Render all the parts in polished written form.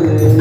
Hare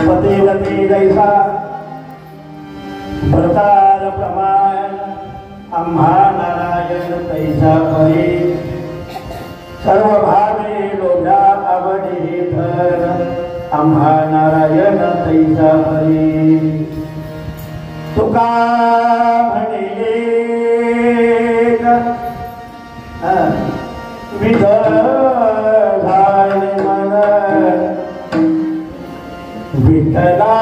पतिवती जैसा प्रकार प्रमाण आम्हा नारायण तैसा परी सर्व भावे लोभ्या आवडी धर आम्हा नारायण तैसा परी तुका म्हणे विध झाले मन विठला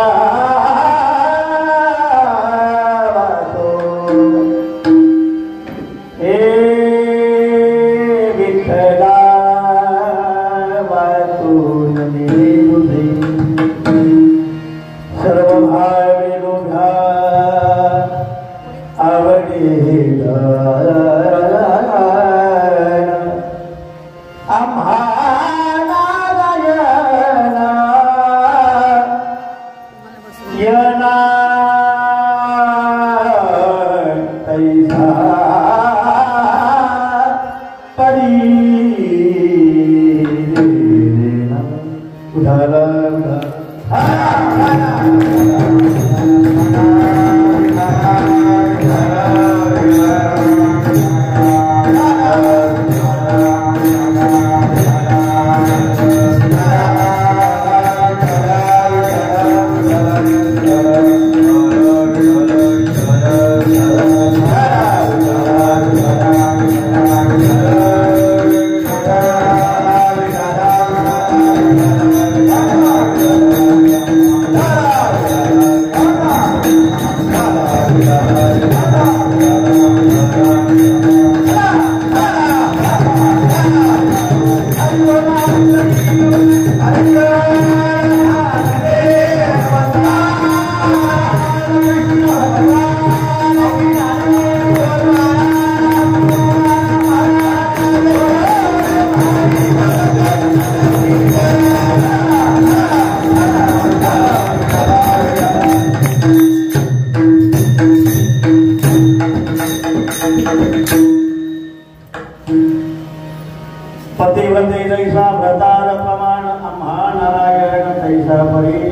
पतिवते जैसा व्रतार प्रमाण आम्हा नारायण तैसा परी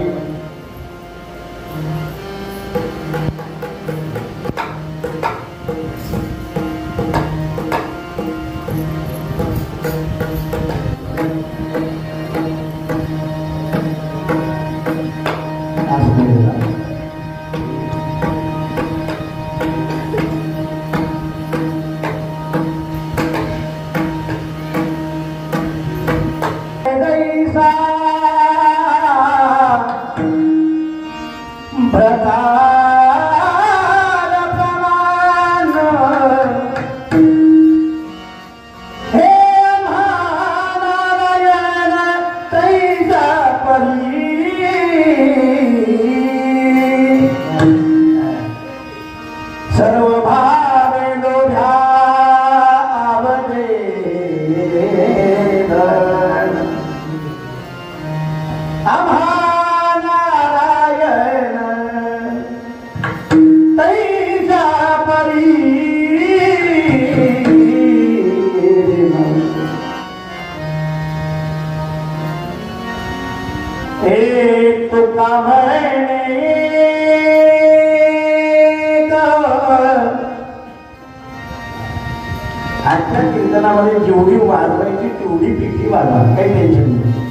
आजच्या कीर्तनामध्ये जेवढी वाजवायची तेवढी पिठी वाजवा, काही टेन्शन नाही.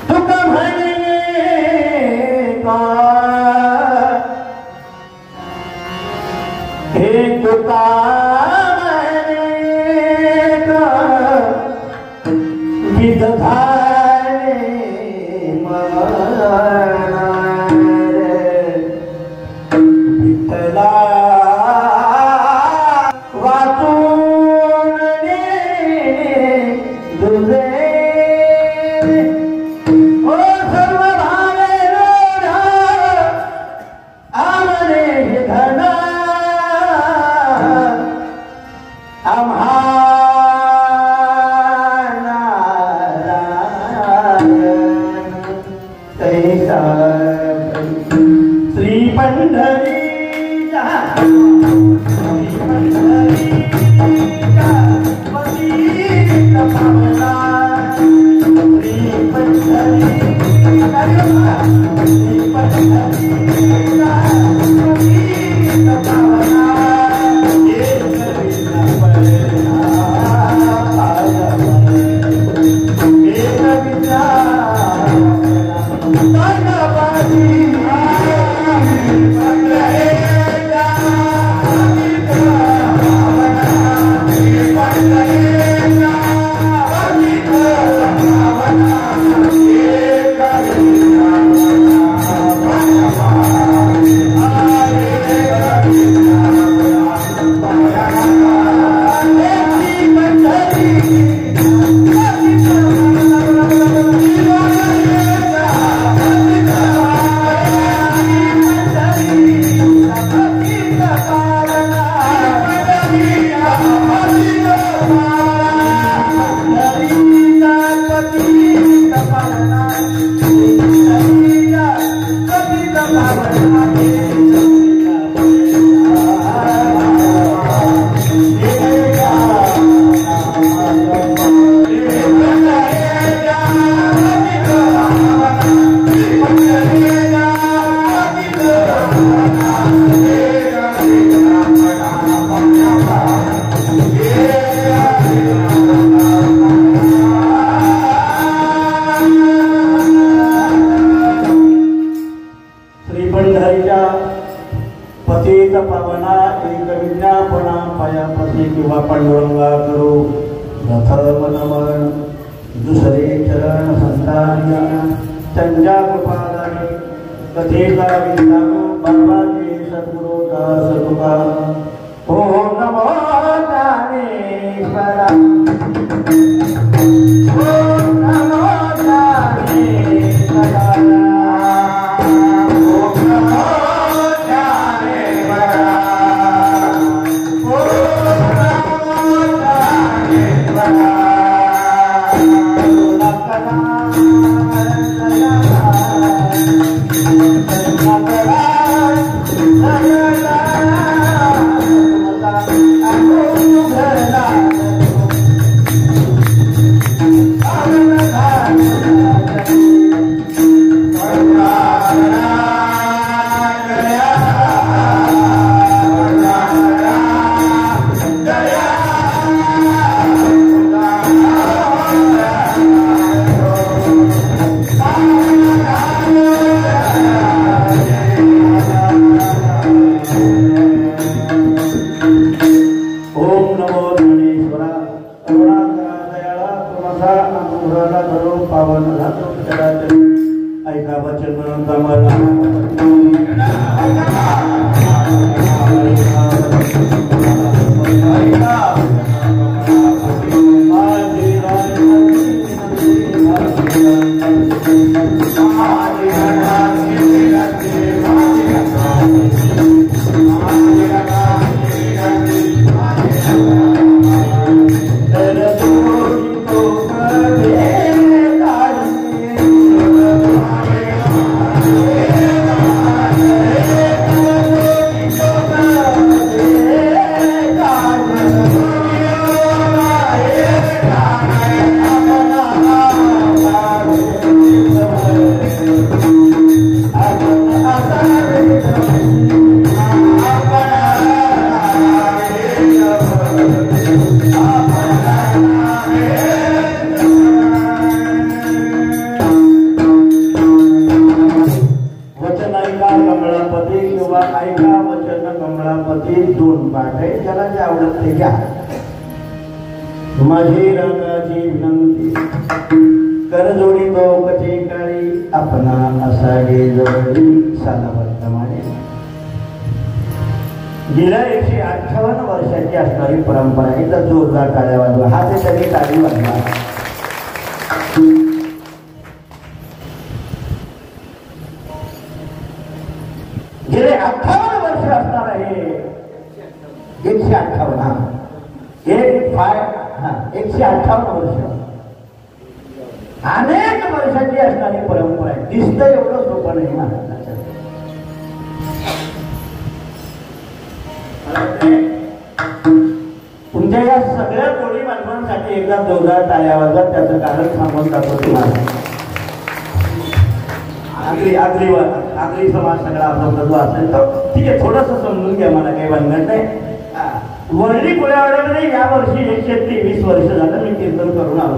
तुका म्हणे हे तुका विध झाले विठ्ठला आम्हा एक विज्ञापना पायापती किंवा पांडुरंगा करू प्रथम नमन दुसरे चरण संतानिया चंजा कृपादानी कथेचा विचारो बाबाजी सद्गुरु दास तुका ओम नमो ज्ञानेश्वरा ओम नमो ज्ञानेश्वरा माझी रंगाची विनंती करजोडी कथे काळी आपणा असागे जवळी सालावतमाने गेल्या 158 वर्षाची असणारी परंपरा आहे. तर जोरदार टाळ्या वाजवा. हा ते त्यांनी टाळी वाजवा. गेले 58 वर्ष असणार आहे. 158 158 वर्ष अनेक वर्षाची असणारी परंपरा आहे. दिसतं एवढं सोपं नाही महाराजांच्या. तुमच्या या सगळ्या जोडी बांधवांसाठी एकदा जोरदार टाळ्या वाजवा. त्याचं कारण सांगून जातो तुम्हाला. आगरी समाज सगळा आपला जो असेल तर ठीक आहे, थोडस समजून घ्या. मला काही भानगड नाही. वरळी पुण्यावाड्यामध्ये या वर्षी 123 वर्ष झालं मी कीर्तन करून आलो.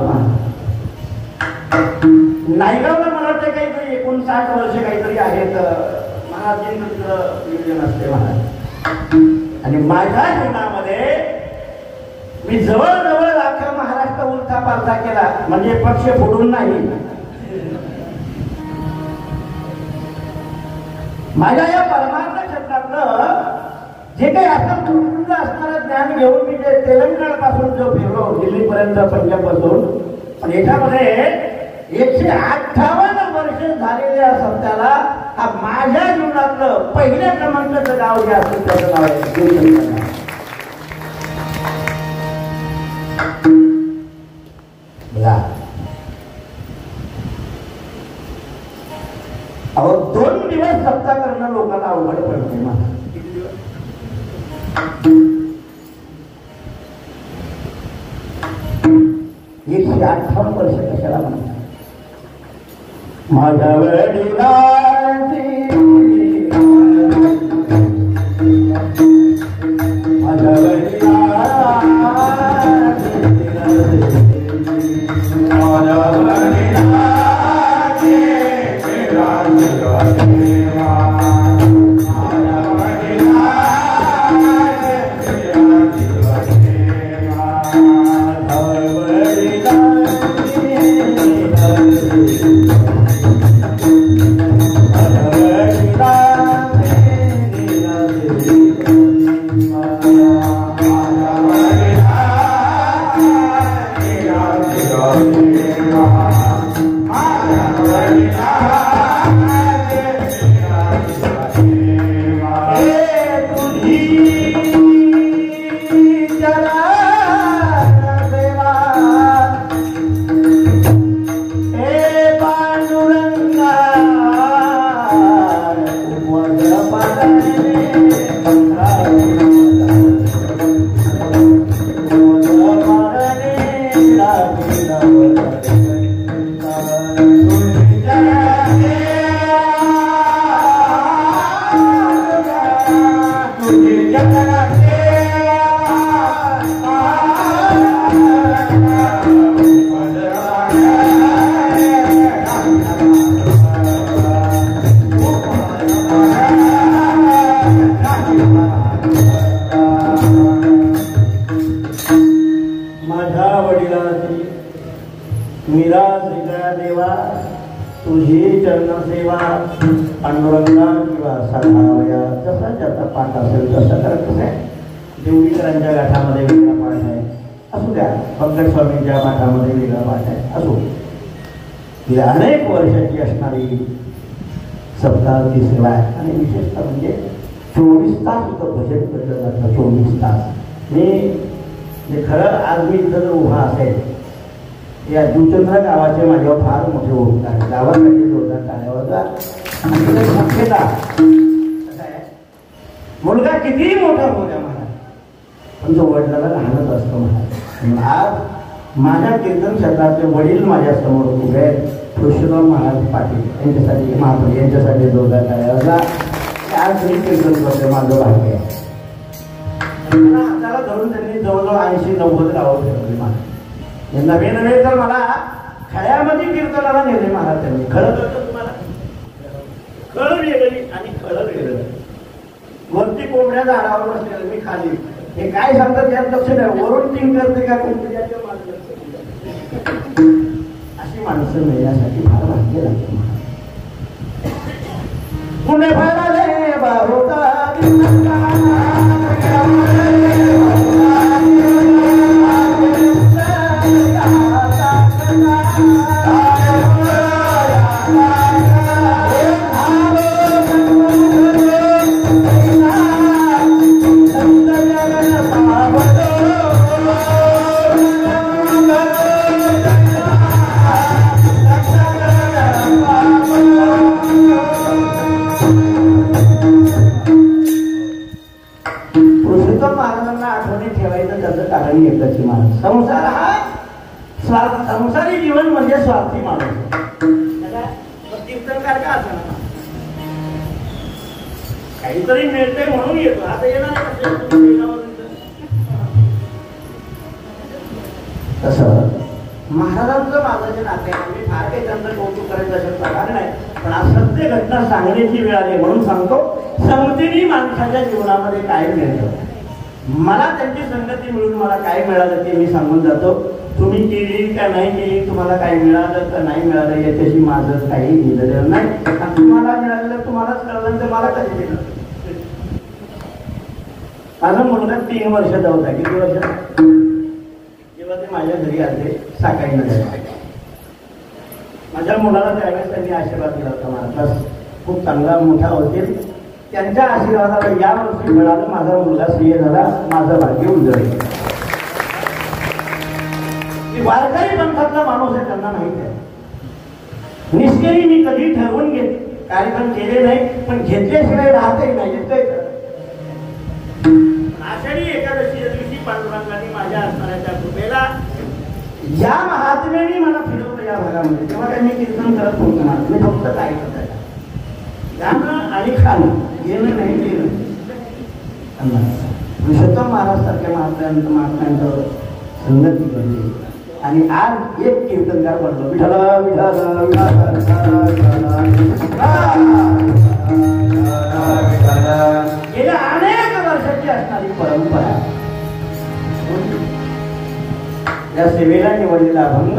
नायगावला मला वाटतं काहीतरी 59 वर्ष काहीतरी आहेत. महाराजांचं नियोजन असते महाराज. आणि माझ्या जीवनामध्ये मी जवळजवळ अख्खा महाराष्ट्र उलथा पालथा केला. म्हणजे पक्ष फोडून नाही. माझ्या या परमार्थ क्षेत्रातलं जे काही असं तुटपुंज असणारं ज्ञान घेऊन मी जे तेलंगणा पासून जो फिरलो दिल्लीपर्यंत पंजाबपासून, पण याच्यामध्ये 158 वर्ष झालेल्या सत्याला हा माझ्या जीवनातलं पहिल्या क्रमांकाचं गाव जे असेल त्याचं नाव आहे. अहो 2 दिवस सत्ता करणं लोकांना अवघड पडते. मला 158 वर्ष कशाला म्हणतात. माझ्या वडिलांची माझ्या वडिलांची माझ्या माझ्या वडिलांची मिराज देवा तुझी चरणसेवा पांडुरंगा किंवा सखावया जसा ज्याचा पाठ असेल तसं करत आहे. देवळीकरांच्या गाठामध्ये वेगळा पाठ आहे असू द्या, पंकज स्वामींच्या पाठामध्ये वेगळा पाठ आहे असो. ही अनेक वर्षाची असणारी सप्ताहाची सेवा आहे आणि विशेषतः म्हणजे 24 तास इथं भजन केलं जातं. 24 तास मी खरं आज मी इथं जर उभा असेल या जुचंद्र गावाचे माझ्यावर फार मोठे उपकार आहे. गावासाठी जोरदार टाळ्या होता. मुख्यतः मुलगा कितीही मोठा होऊ द्या मला, पण तो वडिलाला लहानच असतो मला. आज माझ्या कीर्तन क्षेत्राचे वडील माझ्या समोर उभे आहेत. पुरुषोत्तम महाराज पाटील यांच्यासाठी महापौर यांच्यासाठी जोरदार टाळ्या होता. आज मी कीर्तन करते, माझं भाग्य आहे. हाताला धरून त्यांनी जवळजवळ 80-90 गावं फिरवली मला. नवे नवे तर मला खळ्यामध्ये कीर्तनाला नेले महाराज त्यांनी. खळं करतो तुम्हाला, खळ वेगळी आणि खळं वेगळं. वरती कोंबड्या झाडावर बसलेलं, मी खाली. हे काय सांगतात यात लक्ष द्या. वरून टिंग करते का कोणत्या अशी माणसं मिळण्यासाठी फार भाग्य लागतं. पुणे फळाले बारोटा संसार हा संसारी जीवन म्हणजे स्वार्थी माणूस. कीर्तनकार का असं काहीतरी मिळते म्हणून येतो. आता येणार तसं महाराजांचं माझं जे नाते आहे, मी फार काही त्यांचं कौतुक करायचं असेल प्रकार नाही, पण आज सत्य घटना सांगण्याची वेळ आली म्हणून सांगतो. समतेने माणसाच्या जीवनामध्ये काय मिळतं, मला त्यांची संगती मिळून मला काय मिळालं ते मी सांगून जातो. तुम्ही केली का नाही केली, तुम्हाला काय मिळालं का नाही मिळालं याच्याशी माझं काही दिलेलं नाही. तुम्हाला मिळालं तुम्हालाच कळलं तर मला कधी दिलं. माझा मुलगा 3 वर्षाचा होता. किती वर्षाचा जेव्हा ते माझ्या घरी आले साकाई मध्ये. माझ्या मुलाला त्यावेळेस त्यांनी आशीर्वाद दिला होता, मला खूप चांगला मोठा होतील. त्यांच्या आशीर्वादाला या वर्षी मिळालं. माझा मुलगा सीए झाला, माझं भाग्य उजळलं. वारकरी पंथातला माणूस आहे, त्यांना माहित आहे. निष्क्रिय मी कधी ठरवून कार्यक्रम केले नाही, पण घेतल्याशिवाय राहतही नाही. आषाढी एकादशीच्या दिवशी पांडुरंगाने माझ्या असणाऱ्या कृपेला या महात्म्याने मला फिरवलं या भागामध्ये. तेव्हा काही मी कीर्तन करत होतो, मी फक्त काय करत गाणं आणि खाणं, येणं नाही केलं. पुरुषोत्तम महाराज सारख्या महात्म्यांचं संगती करली आणि आज एक कीर्तनकार बनलो. विठ्ठला विठ्ठला गेल्या अनेक वर्षाची असणारी परंपरा या सेवेला निवडलेला अभंग.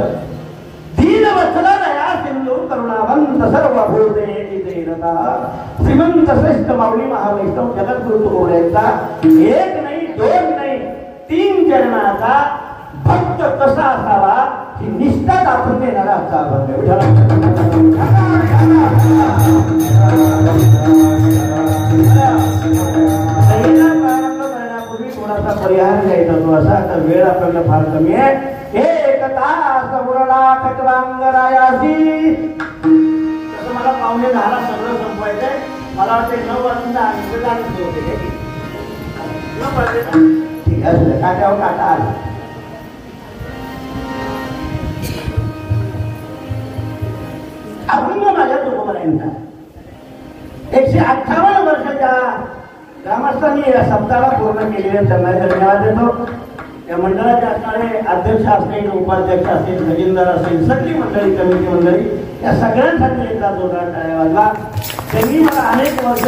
दीनवत्सल दया सिंधू करुणावंत सर्वभूते श्रीमंत श्रेष्ठ माऊली महावैष्णव जगद्गुरु तुकोबांचा 1 नाही 2 नाही 3 चरणाचा भक्त कसा असावा ही निष्ठा दाखवून देणारा आजचा अभंग. प्रारंभ करण्यापूर्वी थोडासा परिहार घ्यायचा तो असा. तर वेळ आपल्याला फार कमी आहे. एकता समुरला खटवांगरायासी तसं मला 9:45 सगळं संपवायचंय. मला वाटते 9 वाजता ठीक आहे. काट्यावर काटा आला. अभंग माझ्या तुकोबांचा 158 वर्षाच्या ग्रामस्थांनी या सप्ताहाला पूर्ण केलेल्या त्यांना धन्यवाद देतो. या मंडळाचे असणारे अध्यक्ष असतील, उपाध्यक्ष असतील, खजिनदार असतील, सगळी मंडळी, कमिटी मंडळी या सगळ्यांसाठी एकदा जोरदार टाळ्या वाजवा. त्यांनी मला अनेक वर्ष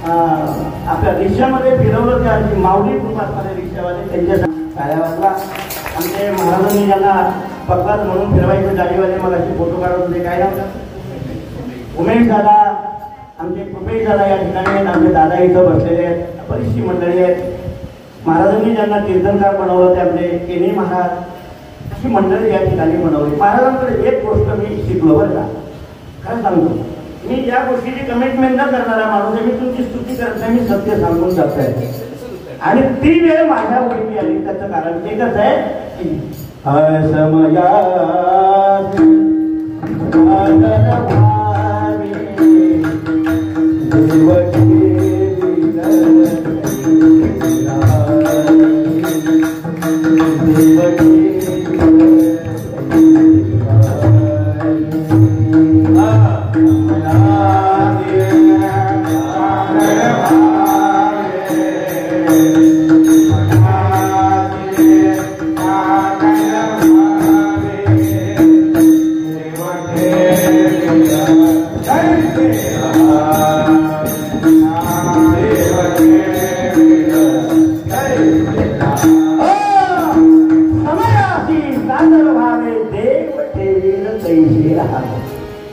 आपल्या रिक्षामध्ये फिरवलं त्या माऊली कृपासमध्ये रिक्षावाले त्यांच्या कार्यावाला आमचे महाराजांनी ज्यांना पकवाज म्हणून फिरवायचे गाडीवाले मग असे फोटो काढत होते काय नव्हतं उमेश दादा आमचे कृपेश दादा या ठिकाणी आहेत आमचे दादा इथं बसलेले आहेत बरीचशी मंडळी आहेत महाराजांनी ज्यांना कीर्तनकार बनवलं ते आपले केनी महाराज अशी मंडळी या ठिकाणी बनवली महाराजांकडे एक गोष्ट मी शिकलो बरं का खरं सांगतो मी या गोष्टीची कमिटमेंट न करणारा माणूस आहे मी तुमची स्तुती करत नाही मी सत्य सांगून जातोय आणि ती वेळ माझ्या ओळखी आली त्याचं कारण एकच आहे की समया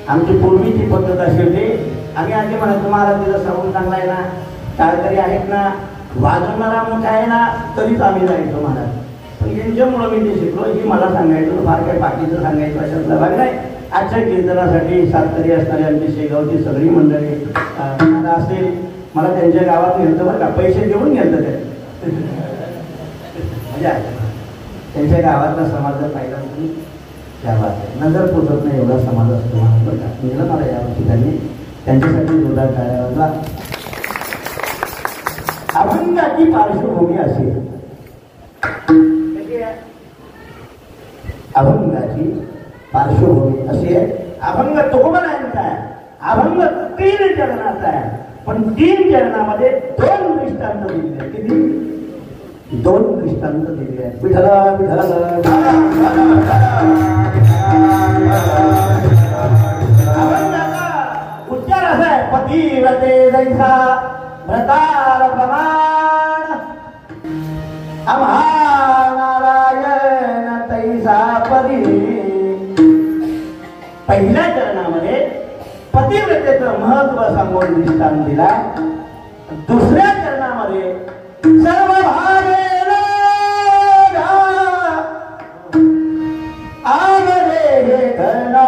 आमची पूर्वीची पद्धत अशी होती आम्ही आधी म्हणायचो महाराज तिथं साऊंड चांगला आहे ना टाळकरी आहेत ना वाजवणारा मोठा आहे ना तरीच आम्ही जायचो महाराज पण यांच्यामुळं मी ते शिकलो ही मला सांगायचं फार काही बाकीचं सांगायचं अशातला भाग नाही आजच्या कीर्तनासाठी सातकरी असणारी आमची शेगावची सगळी मंडळी असेल मला त्यांच्या गावात नेलं बरं का पैसे देऊन नेलं ते म्हणजे त्यांच्या गावातला समाज पाहिला तुम्ही त्या बात नजर पोचत नाही एवढा समाज असतो बरं का नेलं मला या ठिकाणी त्यांच्यासाठी जोरदार कार्याला अभंगाची पार्श्वभूमी असेल अभंगाची पार्श्वभूमी अशी आहे अभंग तुकोबरायांचा आहे अभंग 3 चरणाचा आहे पण 3 चरणामध्ये 2 दृष्टांत दिले आहेत किती 2 दृष्टांत दिले आहेत विठला विठला उच्चार असा आहे पतिव्रते जैसा व्रतार प्रमाण आम्हा नारायण तैसा परी पहिल्या चरणामध्ये पतिव्रतेचं महत्व सांगून दृष्टांत दिला दुसऱ्या चरणामध्ये सर्व भावे आमरे हे घना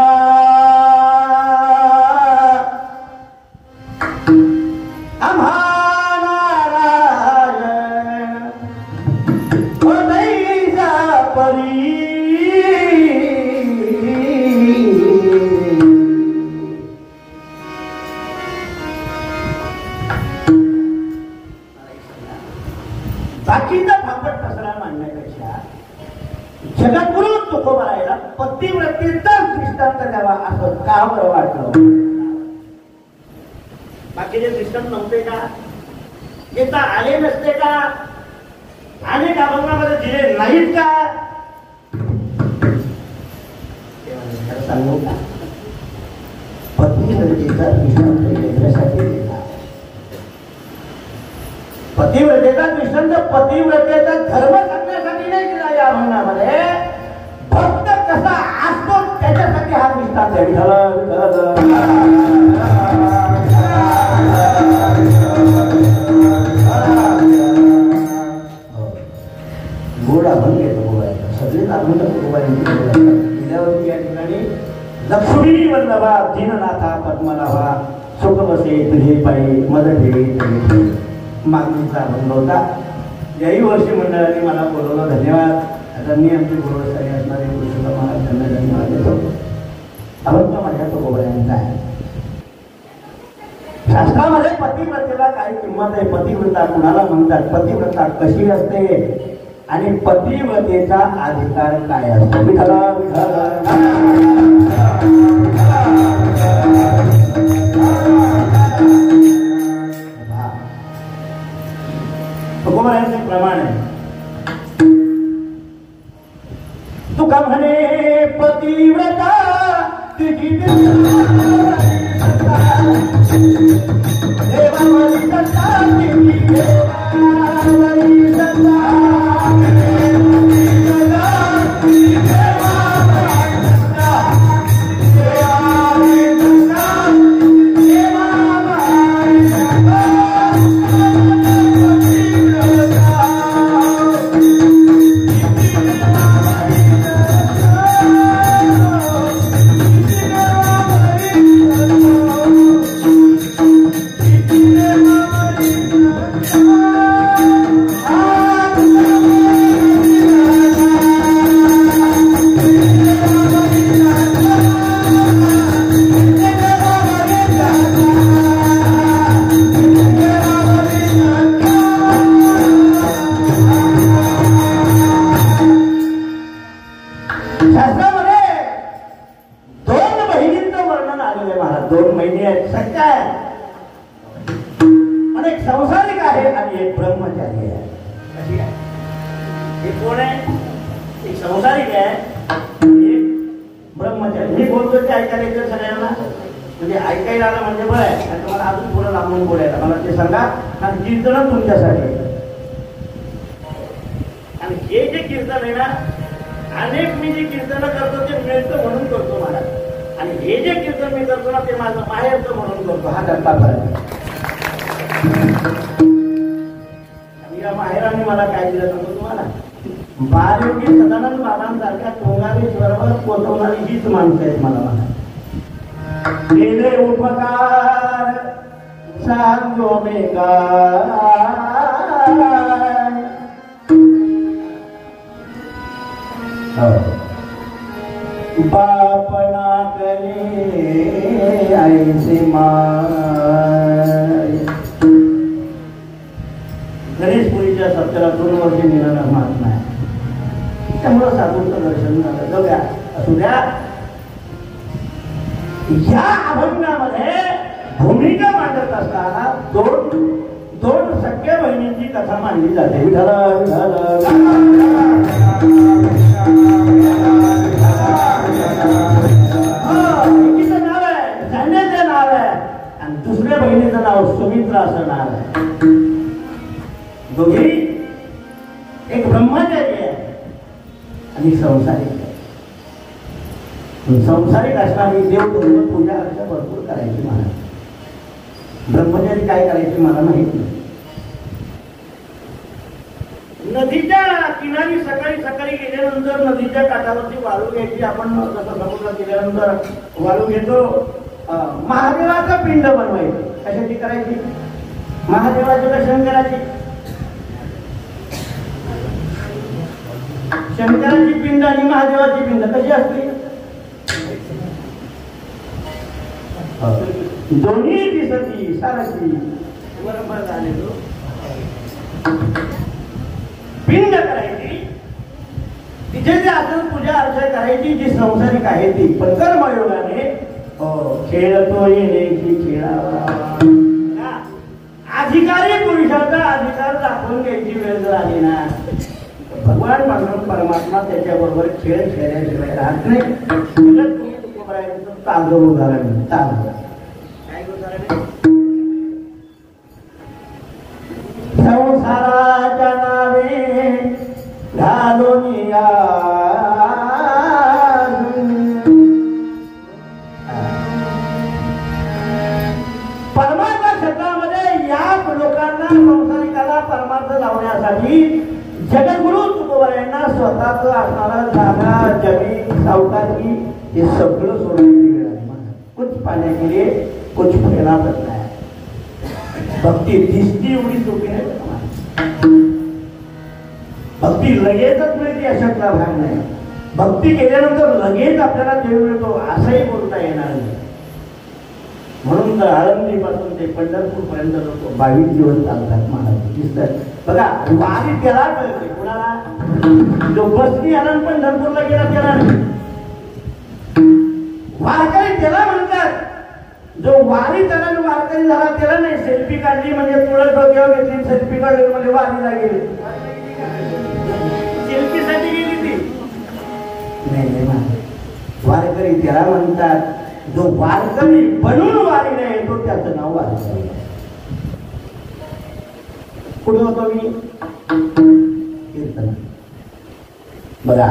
आम्हा बाकीचा फापट पसरा मांडण्यापेक्षा जगद्गुरु तुकोबारायला पतिव्रतेचाच दृष्टांत द्यावा असं का बरं वाटलं बाकीचे दृष्टांत नव्हते का येता आले नसते का अनेक अभंगामध्ये दिले नाहीत का सांगू का पतिव्रतेचा दृष्टांत याच्यासाठी दिला पतिव्रतेचा दृष्टांत पतिव्रतेचा धर्म सांगण्यासाठी नाही दिला या अभंगामध्ये भक्त कसा असतो त्याच्यासाठी हा दृष्टांत गोड अभंग येतो गोवायचा सगळेच अभंग गेल्यावरती या ठिकाणी लक्ष्मी वल्लभा दीननाथा पद्मनाभा सुख बसे तुझे पायी मद ठेवी मागणीचा अभंग होता याही वर्षी मंडळाने मला बोलवलं धन्यवाद त्यांनी आमचे गुरुस्थानी असणारे पुरुषोत्तम महाराज त्यांना धन्यवाद देतो अभंग माझ्या तो गोबऱ्यांचा आहे शास्त्रामध्ये पतिव्रतेला काय किंमत आहे पतिव्रता कुणाला म्हणतात पतिव्रता कशी असते आणि पतिव्रतेचा अधिकार काय असतो विठला तुकोबारायांचे प्रमाण आहे तुका म्हणे पतिव्रता तुझी संसारिक असणारी देव पूजा अर्चा भरपूर करायची महाराज. ब्रह्मचारी काय करायचे मला माहित नाही. नदीच्या किनारी सकाळी सकाळी गेल्यानंतर नदीच्या काठावरती वाळू घ्यायची. आपण जसं समुद्रात गेल्यानंतर वाळू घेतो. महादेवाचं पिंड बनवायचं. कशाची करायची? महादेवाचं का शंकराची? शंकराची पिंड आणि महादेवाची पिंड कशी असते? दोन्ही दिसती सारखी बरोबर झाले. पिंड करायची, तिथे जे असेल पूजा अर्चा करायची जी संसारिक आहे ती. पण कर्मयोगाने खेळतो येण्याची खेळावा. अधिकारी पुरुषाचा अधिकार दाखवून घ्यायची वेळ जर आली ना, भगवान परमात्मा त्याच्याबरोबर खेळ खेळल्याशिवाय राहत नाही. तांदूळ उदाहरण तांदूळ काय उदाहरण? संसाराच्या नावे घालून परमात्मा क्षेत्रामध्ये या लोकांना संसारिकाला परमार्थ लावण्यासाठी जगद्गुरु तुकोबारायांना स्वतःच असणारा जागा जमीन सावकारी हे सगळं सोडण्याची वेळ आहे. कुछ पाने के लिए कुछ फेरा पड़ता है. भक्ती दिसती एवढी सोपी नाही. भक्ती लगेचच मिळते अशातला भाग नाही. भक्ती केल्यानंतर लगेच आपल्याला देव मिळतो असंही बोलता येणार नाही. म्हणून तर आळंदी पासून ते पंढरपूर पर्यंत लोक 22 दिवस चालतात महाराज. दिसतात बघा. वारी त्याला कळते कुणाला? जो बसनी आला पंढरपूरला गेला त्याला नाही. वारकरी त्याला म्हणतात. जो वारी त्याला वारकरी झाला त्याला नाही. सेल्फी काढली म्हणजे तुळस डोक्यावर घेतली, सेल्फी काढली म्हणजे वारीला गेली. सेल्फीसाठी गेली ती नाही. वारकरी त्याला म्हणतात जो वारकरी बनून वारीला येतो त्याचं नाव वारकरी. कुठे होतो मी? कीर्तन. बघा,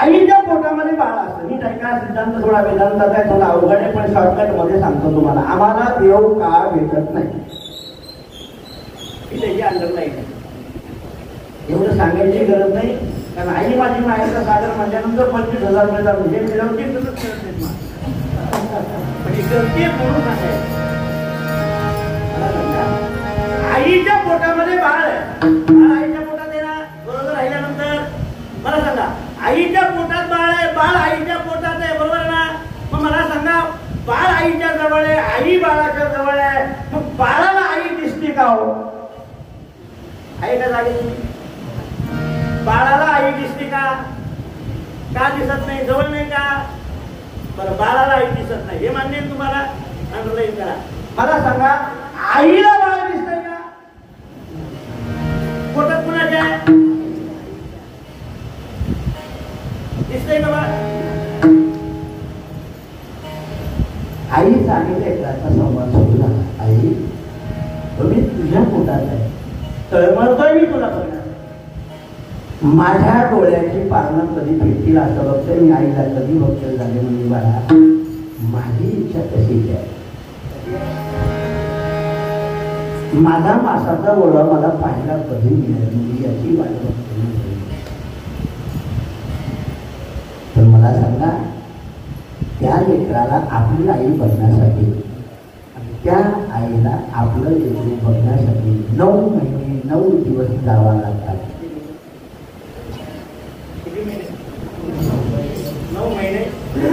आईच्या पोटामध्ये बाळ असतं. मी ऐका, सिद्धांत थोडा वेदांताचा आहे, थोडा अवघड आहे, पण शॉर्टकट मध्ये सांगतो तुम्हाला. आम्हाला देव काळ भेटत नाही, त्याची अंडरलाईन आहे. एवढं सांगायची गरज नाही, कारण आई माझी माहेरचा सागर म्हणल्यानंतर 25,000 मिळतात. म्हणजे मिळवते तसंच करत नाहीत म्हणजे करते म्हणून सांगायचं. आईच्या पोटामध्ये बाळ आहे. बाळ आईच्या पोटात आहे ना, बरोबर. राहिल्यानंतर मला सांगा, आईच्या पोटात बाळ आहे, बाळ आईच्या पोटात आहे, बरोबर ना. मग मला सांगा, बाळ आईच्या जवळ आहे, आई बाळाच्या जवळ आहे, मग बाळाला आई दिसते का हो? आहे का झाली? बाळाला आई दिसते का? का दिसत नाही? जवळ नाही का? बरं, बाळाला आई दिसत नाही, हे मान्य आहे तुम्हाला? अंडरलाईन करा. मला सांगा, आईला बाळ दिसतंय का? पोटात कुणाच्या आहे? दिसतंय का बाळ? आई सांगितले एकदा संवाद सुरू झाला. आई, मी तुझ्या पोटात आहे, तळमळतोय मी तुला बघणार. माझ्या डोळ्याची पारणं कधी भेटतील असं बघतोय मी. आईला कधी बघतोय झाले म्हणजे बाळा, माझी इच्छा कशीच आहे. माझा मासाचा ओढा मला पाहायला कधी मिळेल म्हणजे याची वाट बघतो. तर मला सांगा, त्या लेकराला आपली आई बघण्यासाठी, त्या आईला आपलं लेकरू बघण्यासाठी 9 महिने 9 दिवस जावा लागतात. 9 महिने.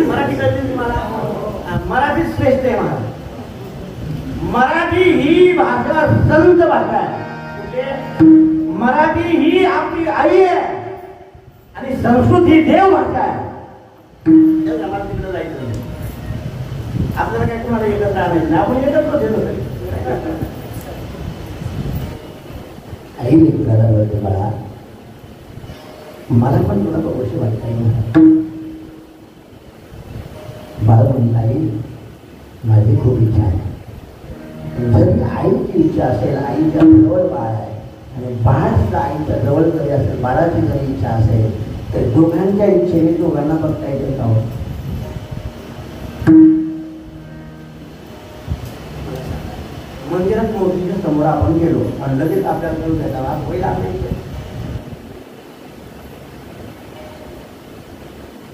मराठी कळते तुम्हाला? मराठी श्रेष्ठ आहे. मला मराठी ही भाषा संत भाषा आहे. मराठी ही आपली आई आहे आणि संस्कृत ही देव भाषा आहे. तिकडे जायचं नाही, आपल्याला काय तुम्हाला एकत्र आणायचं नाही, आपण एकत्र देतो. आई लेकराला बोलते, बाळा मला पण तुला बघूशी वाटत. बाळा म्हणून, आई माझी खूप इच्छा आहे. जर आईची इच्छा असेल, आईच्या जवळ बाळ आहे आणि बाळ सुद्धा आईच्या जवळ जरी असेल, बाळाची जरी इच्छा असेल, तर दोघांच्या इच्छेने दोघांना बघता येते का? मंदिरात मूर्तीच्या समोर आपण गेलो आणि लगेच आपल्याला भेटावा होईल आपल्या इथे.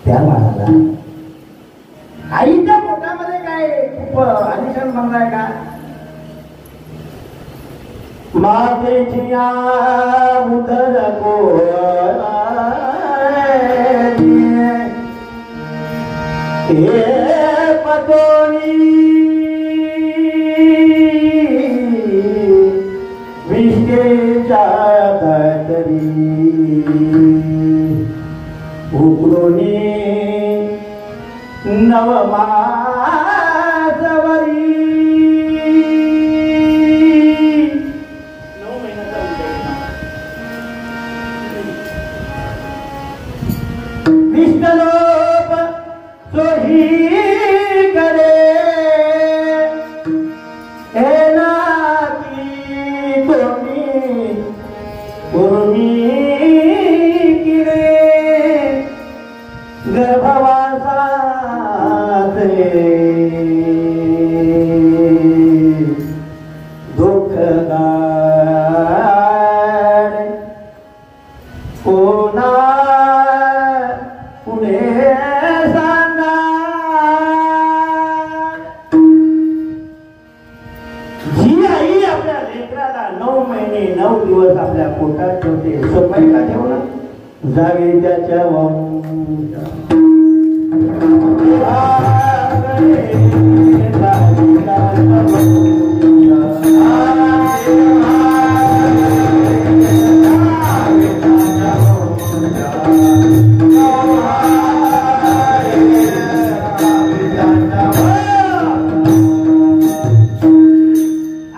त्या बाळाला आईच्या पोटामध्ये काय खूप आलिशान बंगला आहे का? मातेची उदर हे पतोनी विष्णेच्या तरी उकळूनी नवमासवरी विष्णलोप सोही करे एनाकी कोणी उर्मी किरे गर्भवासात दुःखदार कोणा पुढे सांगा. जी आई आपल्या लेकराला 9 महिने 9 दिवस आपल्या पोटात ठेवते, सोपाय का ठेवणं जावे त्याच्या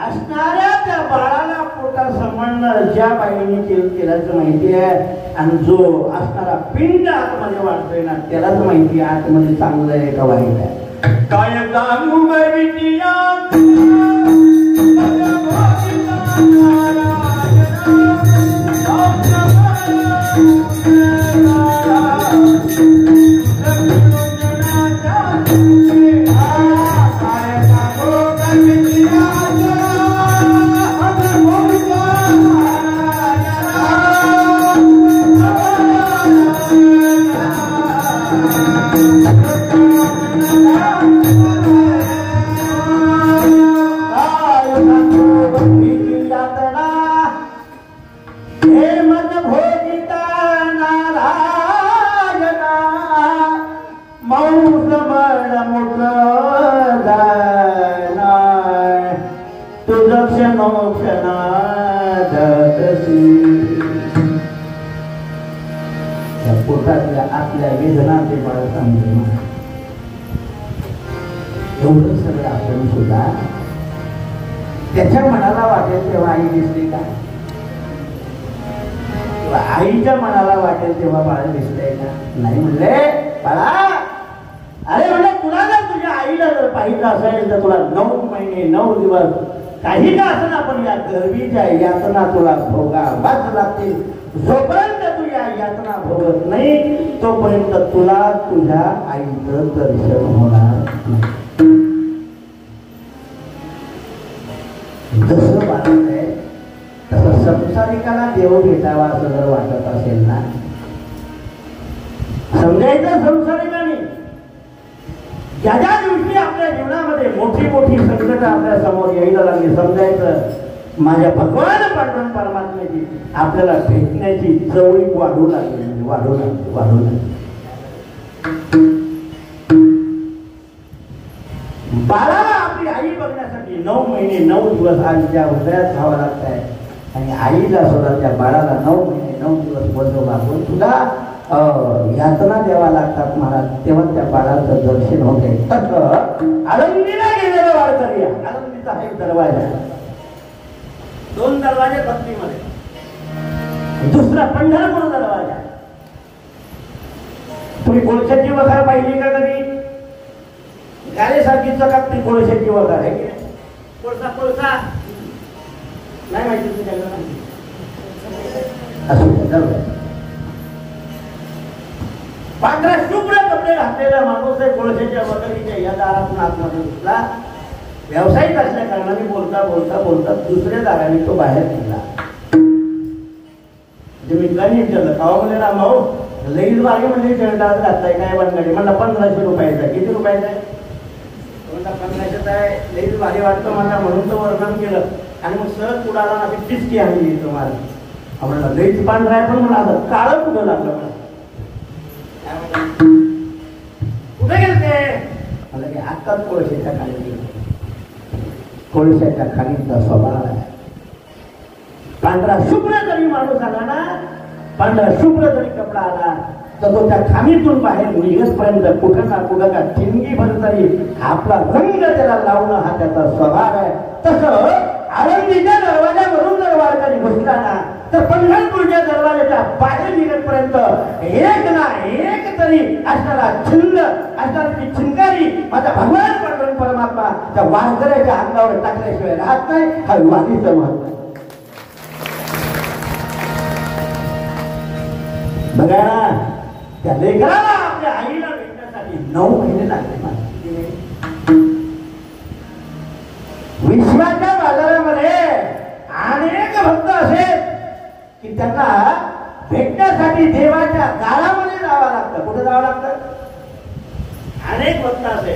असणाऱ्या त्या बाळाला पोटात सांभाळणार ज्या बाईने तेलाचं माहिती आहे, आणि जो असणारा पिंड आतमध्ये वाढतोय ना त्यालाच माहिती आहे आतमध्ये चांगलं आहे का वाईट आहे. काय सांगू विद्या पोटातल्या आपल्या वेदना ते मला समजून एवढं सगळं आपण सुद्धा त्याच्या मनाला वाटेल तेव्हा आई दिसली का, किंवा आईच्या मनाला वाटेल तेव्हा बाळ दिसतंय का? नाही म्हणले बाळा, अरे म्हणले तुला जर तुझ्या आईला जर पाहिजे असेल तर तुला 9 महिने 9 दिवस काही का असं आपण या गर्भीच्या यातना तुला भोगावाच लागतील. जोपर्यंत तू या यातना भोगत नाही तोपर्यंत तुला तुझ्या आईचं दर्शन होणार नाही. जसं वाटत आहे तसं संसारिकाला देव भेटावा असं जर वाटत असेल ना, समजायचं संसारिकाने ज्या ज्या दिवशी आपल्या जीवनामध्ये मोठी मोठी संकट आपल्या समोर यायला लागली, समजायचं माझ्या भगवान पांडुरंग परमात्म्याची आपल्याला भेटण्याची जवळीक वाढू लागली, वाढू लागली. बाळाला आपली आई बघण्यासाठी 9 महिने 9 दिवस आईच्या हृदयात राहावं लागत आहे, आणि आईला सुद्धा त्या बाळाला 9 महिने 9 दिवस बजव लागून सुद्धा यातना द्यावा लागतात महाराज, तेव्हा त्या बाळाचं दर्शन होते. तसं आळंदीला गेलेलं वारकरी, आळंदीचा हा एक दरवाजा, 2 दरवाजे भक्तीमध्ये, दुसरा पंढरपूर दरवाजा. तुम्ही कोळशाची वखार पाहिली का कधी? गालेसारखी चकाकती कोळशाची वखार आहे की नाही? कोळसा नाही माहिती तुझ्याकडे? असं पांढरा शुभ्र कपडे घातलेला माणूस आहे कोळशाच्या वगैरेच्या या दारातून आतमध्ये घुसला. व्यावसायिक असल्या कारणाने बोलता बोलता बोलता दुसऱ्या दाराने तो बाहेर निघाला. मी कधी विचारलं कावा म्हणजे राम भाऊ लगेच मागे म्हणजे शर्टात घातलाय काय बनगाडी? म्हणला 1500 रुपयाचा. किती रुपयाचा आहे? म्हणला 1500 आहे. लगेच भारी वाटतं मला म्हणून तो वर्णन केलं, आणि मग सहज कुडाला ना टिचकी आणली तुम्हाला. म्हणला लगेच पांढरा आहे, पण मला आता काळं कुठं लागलं मला. कुठे गेलते? मला की आत्ताच कोळशाच्या खाली गेलो. कोळशाच्या खालीचा स्वभाव आहे. पांढरा शुभ्र जरी माणूस आला ना, पांढरा शुभ्र जरी कपडा आला तर तो त्या खाणीतून बाहेर निघतपर्यंत कुठं ना कुठं का ठिणगी भर तरी आपला रंग त्याला लावणं हा त्याचा स्वभाव आहे. तसं आळंदीच्या दरवाजावरून जर वारकरी घुसला ना तर पंढरपूरच्या दरवाजाच्या बाहेर निघतपर्यंत एक ना एक तरी असणारा छंद, असणारी छिंकारी माझा भगवान पांडुरंग परमात्मा त्या वारकऱ्याच्या अंगावर टाकल्याशिवाय राहत नाही. हा वाणीचं महत्व आहे. बघा ना, त्या लेकराला आपल्या आईला भेटण्यासाठी 9 महिने लागले. विश्वाच्या बाजारामध्ये अनेक भक्त असे की त्यांना भेटण्यासाठी देवाच्या दारामध्ये जावं लागतं. कुठे जावं लागतं? अनेक भक्त असे,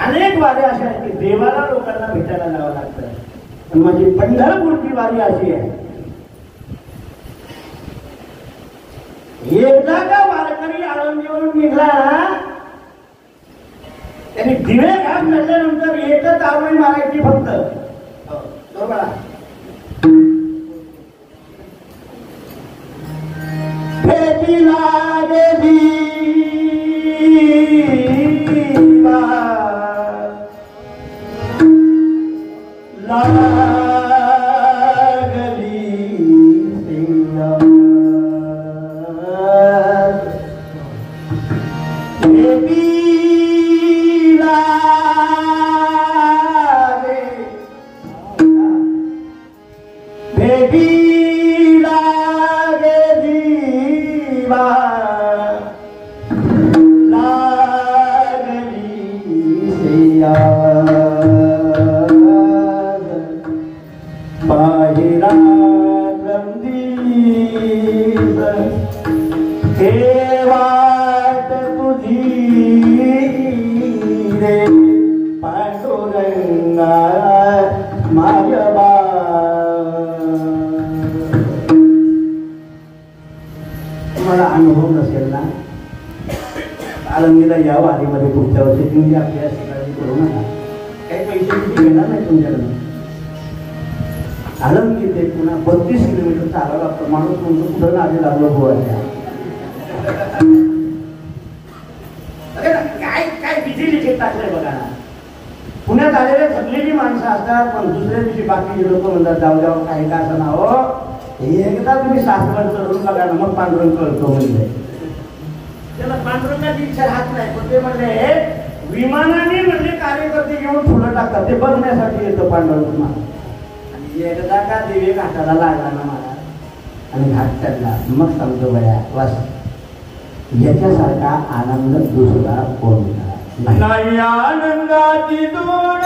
अनेक वारी अशा आहेत की देवाला लोकांना भेटायला जावं लागतं. म्हणजे पंढरपूरची वारी अशी आहे. एकदा का वारकरी आळंदीवरून निघला त्यांनी दिवे घाट घातल्यानंतर एकच आवळी मारायची फक्त. बरोबर. भेटी लागली लागली आळंदी हे वाट तुझी रे पांडुरंगा मायबा. तुम्हाला अनुभव नसेल ना, आळंदीला या वारीमध्ये पुढच्या वर्षी तुम्ही आपल्या सकाळी करू नका. काही पैसे घेणार नाही तुमच्याकडून. आळंदी ते पुन्हा 32 किलोमीटर चालावं लागतं. माणूस म्हणतो कुठं आधी लागलो गोव्याच्या. काय काय किती लिखित टाकलंय बघा ना. पुण्यात आलेले थकलेली माणसं असतात, पण दुसऱ्या दिवशी बाकीचे लोक म्हणतात जाऊ जाऊ काही का असं नाव एकदा तुम्ही सासवड चढून बघा ना, मग पांडुरंग कळतो म्हणजे. त्याला पांडुरंगाची इच्छा राहत नाही, पण ते म्हणले विमानाने म्हणजे कार्यकर्ते घेऊन फुलं टाकतात, ते बघण्यासाठी येतं पांडुरंग. आणि एकदा का दिवे घाटाला लागला ना मला आणि घाट चढला, मग सांगतो बया वास याच्यासारखा आनंद दुसरा कोणता नाही. आनंदाची दोड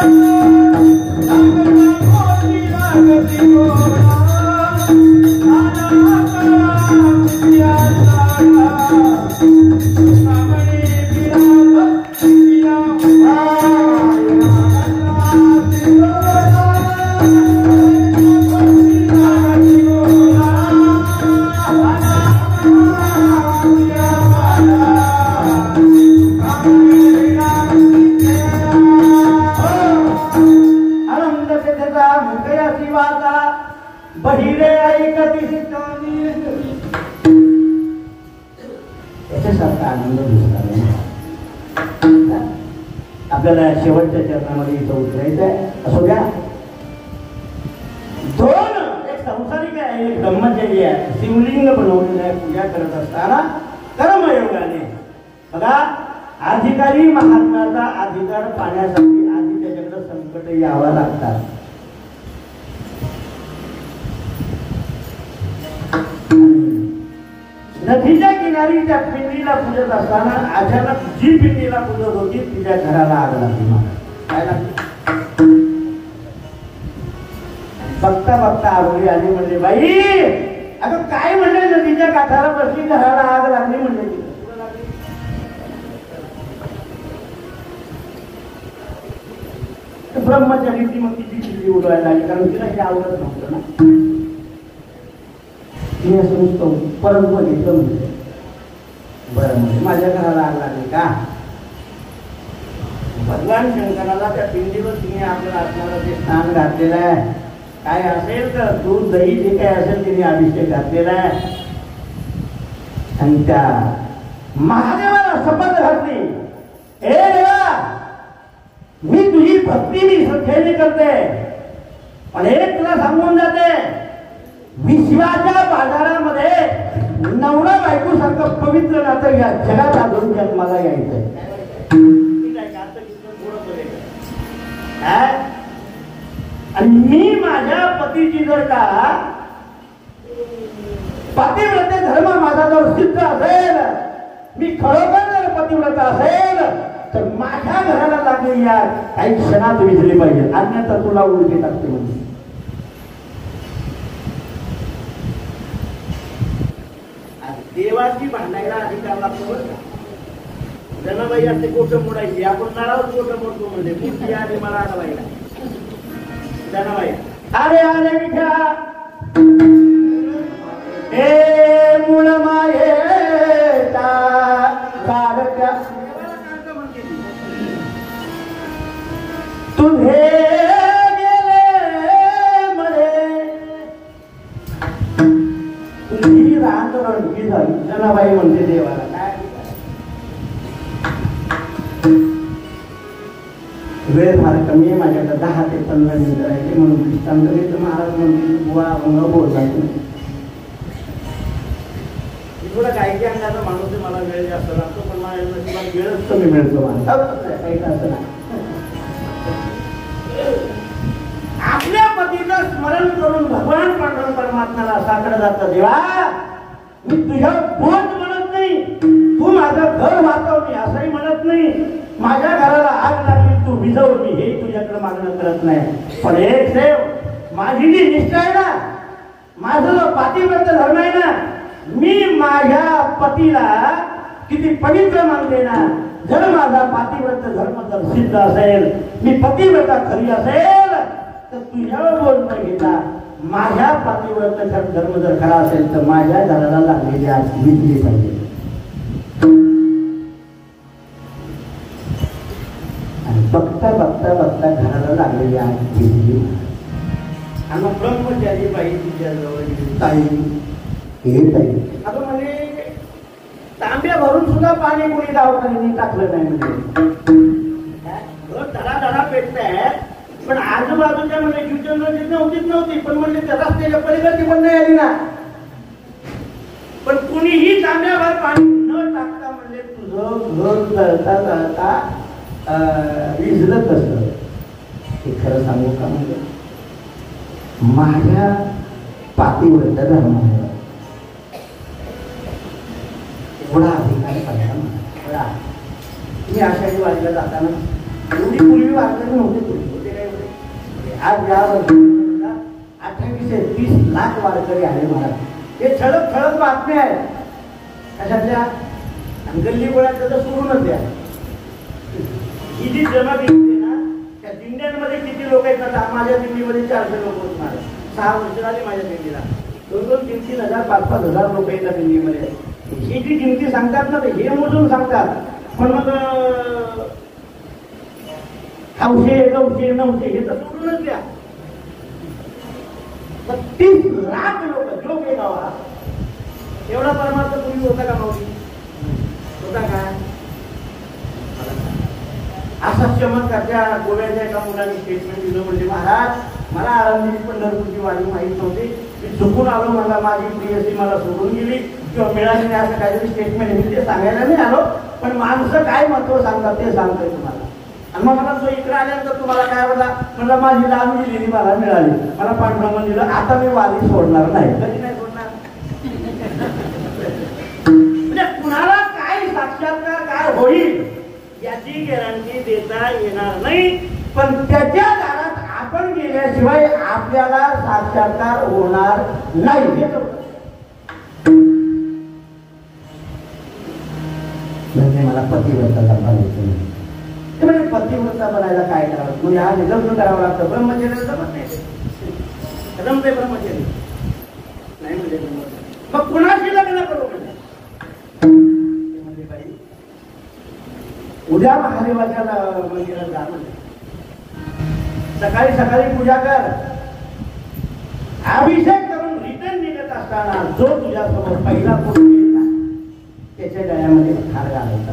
बहिरे ऐकती याच्यासारखा आनंद दुसरा नाही. आपल्याला शेवटच्या चरणामध्ये इथं उतरायचं आहे. असो द्या. दोन, एक संसारिक आहे, एक ब्रह्मचर्य आहे. शिवलिंग बनवलेलं आहे. पूजा करत असताना कर्मयोगाने बघा, अधिकारी महात्म्याचा अधिकार पाण्यासाठी आधी त्याच्याकडे संकट यावं लागतात. नदीच्या किनारी त्या पिंडीला पूजत असताना अचानक जी पिंडीला पूजत होती तिच्या घराला आग लागली. काय लागली? बघता बघता आरोळी आली, म्हणले बाई अगं काय म्हणले, नदीच्या काठाला बसली, घराला आग लागली म्हणले. ब्रह्मचारी मग तिची चिल्ली उडवायला लागली, कारण तिला हे आवडत नव्हतं ना. मी असं नुसतं परत बघितलं म्हणजे बरं म्हणजे माझ्या घराला आग लागली का. भगवान शंकराला त्या पिंडीवर तिने आपल्या आत्म्याला ते स्नान घातलेलं आहे. काय असेल तर दूध दही जे काय असेल तिने अभिषेक घातलेला आहे. आणि त्या महादेवाला शपथ घातली, हे देवा मी तुझी भक्ती मी श्रद्धेने करते, पण एक तुला सांगून जाते, विश्वाच्या बाजारामध्ये नवरा बायको सारखं पवित्र नातं या जगात अजून जन्माला यायचंय. आणि मी माझ्या पतीची जर का पतिव्रते धर्म माझा जर सिद्ध असेल, मी खरोखर जर पतिव्रत असेल तर माझ्या घराला लागली या काही क्षणात विसरली पाहिजे, अन्यथा तुला उलटी टाकते म्हणजे. देवाची भांडायला अधिकार लागतो. जनाबाई असते कोट मोडायची, आपण नळावर कोट मोडतो म्हणजे मूर्ती आली मला आणायला. जनाबाई अरे आले विठा हे मूळ मायेचा कारक्या तुझे गेले मळे तुझी राहत रणकी झाली. जनाबाई म्हणते देवाला काय वेळ फार कमी आहे माझ्याकडे, 10 ते 15 मिनिटं राहायचे म्हणून दृष्टांत घेतलं. महाराज म्हणते बुवा न बोलला थोडा गायकी अंगाचा माणूस मला वेळ जास्त लागतो, पण माझ्या नशिबात वेळच कमी मिळतो. मला काही असं नाही. आपल्या पतीचं स्मरण करून भगवान पांडुरंग परमात्म्याला साकडं जातं, देवा मी तुझ्या बोध म्हणत नाही, तू माझं घर वाचव मी असंही म्हणत नाही, माझ्या घराला आग लागली तू विझव मी हे तुझ्याकडे मागणं करत नाही. पण एक सेव माझी जी निष्ठा आहे ना, माझा जो पातिव्रत धर्म आहे ना, मी माझ्या पतीला किती पवित्र मानते ना. जर माझा पातिव्रत धर्म जर सिद्ध असेल, मी पतिव्रता खरी असेल, तर तुझ्यावर बोल न घेता माझ्या पातिव्रत धर्म जर खरा असेल तर माझ्या घराला लागलेली आज विकली पाहिजे. आणि बघता बघता बघता घराला लागलेली आज विकली. आणि मग ब्रह्मचारी बाई तिच्या जवळ ताई हे ताई आता म्हणजे तांब्या भरून सुद्धा पाणी कोणी दवाखान्याने टाकलं नाही. म्हणजे धडा धडा पेटताय, पण आजूबाजूच्या म्हणजे नव्हतीच नव्हती, पण म्हणजे त्या रस्त्याच्या पलीकडची पण नाही आली ना. पण कुणीही तांब्याभर पाणी न टाकता म्हणजे तुझं घर जळता जळता विझलं कसं हे खरं सांगू का. म्हणजे माझ्या पातिव्रत धर्मामुळे एवढा अधिकार पडला मला. मी आषाढी वारीला जाताना एवढी पूर्वी वारकरी नव्हते. आज या वर्षी 28 ते 30 लाख वारकरी आले महाराज. हे ठळक ठळक बातम्या आहेत. कशातल्या? आणि गल्ली गोळ्याचं तर सोडूनच द्या. ही जी जमा दिसते ना, त्या दिंड्यांमध्ये किती लोक येतात. माझ्या दिंडीमध्ये 400 लोक होत महाराज. 6 वर्ष झाली माझ्या दिंडीला. 2-2, 3-3 हजार, 5-5 हजार लोक येतात दिंडीमध्ये. ही जी किमती सांगतात ना, हे मोजून सांगतात. पण मग 800, 900, 900 हे तर सोडूनच द्या. 30 लाख लोक जो के गावा एवढा परमार्थ तुम्ही होता का मावशी? होता का? असा चमत्कार त्या गोव्याच्या एका मुलाने स्टेटमेंट दिलं. म्हणजे महाराज, मला आळंदीची पंढरपूरची वारी माहीत नव्हती, मी चुकून आलो, मला माझी प्रियसी मला सोडून गेली किंवा मिळाली नाही असं काहीतरी स्टेटमेंट. मी ते सांगायला नाही आलो, पण माणसं काय महत्व सांगतात ते सांगतोय तुम्हाला. आणि मग मला तो इकडे आल्यानंतर तुम्हाला काय वाटला? म्हणला माझी लाभ दिलेली मला मिळाली, मला पांडुरंग दिलं, आता मी वारी सोडणार नाही. कधी नाही सोडणार. म्हणजे कुणाला काय साक्षात्कार काय होईल याची गॅरंटी देता येणार नाही. पण त्याच्या दारात आपण गेल्याशिवाय आपल्याला साक्षात्कार होणार नाही. म्हणजे मला पतिव्रता बनवायचं नाही. म्हणजे पतिव्रता बनायला काय करावं? म्हणजे हा लग्न करावं लागतं. ब्रह्मचर्य जमत नाही. रमते ब्रह्मचर्य नाही म्हणजे मग कुणाशी लग्न करू? म्हणजे बाई उद्या महादेवाच्या मंदिरात जा. म्हणजे सकाळी सकाळी पूजा कर, अभिषेक करून रिटर्न निघत असताना जो तुझ्यासमोर पहिला पुरुष येईल ना, त्याच्या गळ्यामध्ये हार घालायचा.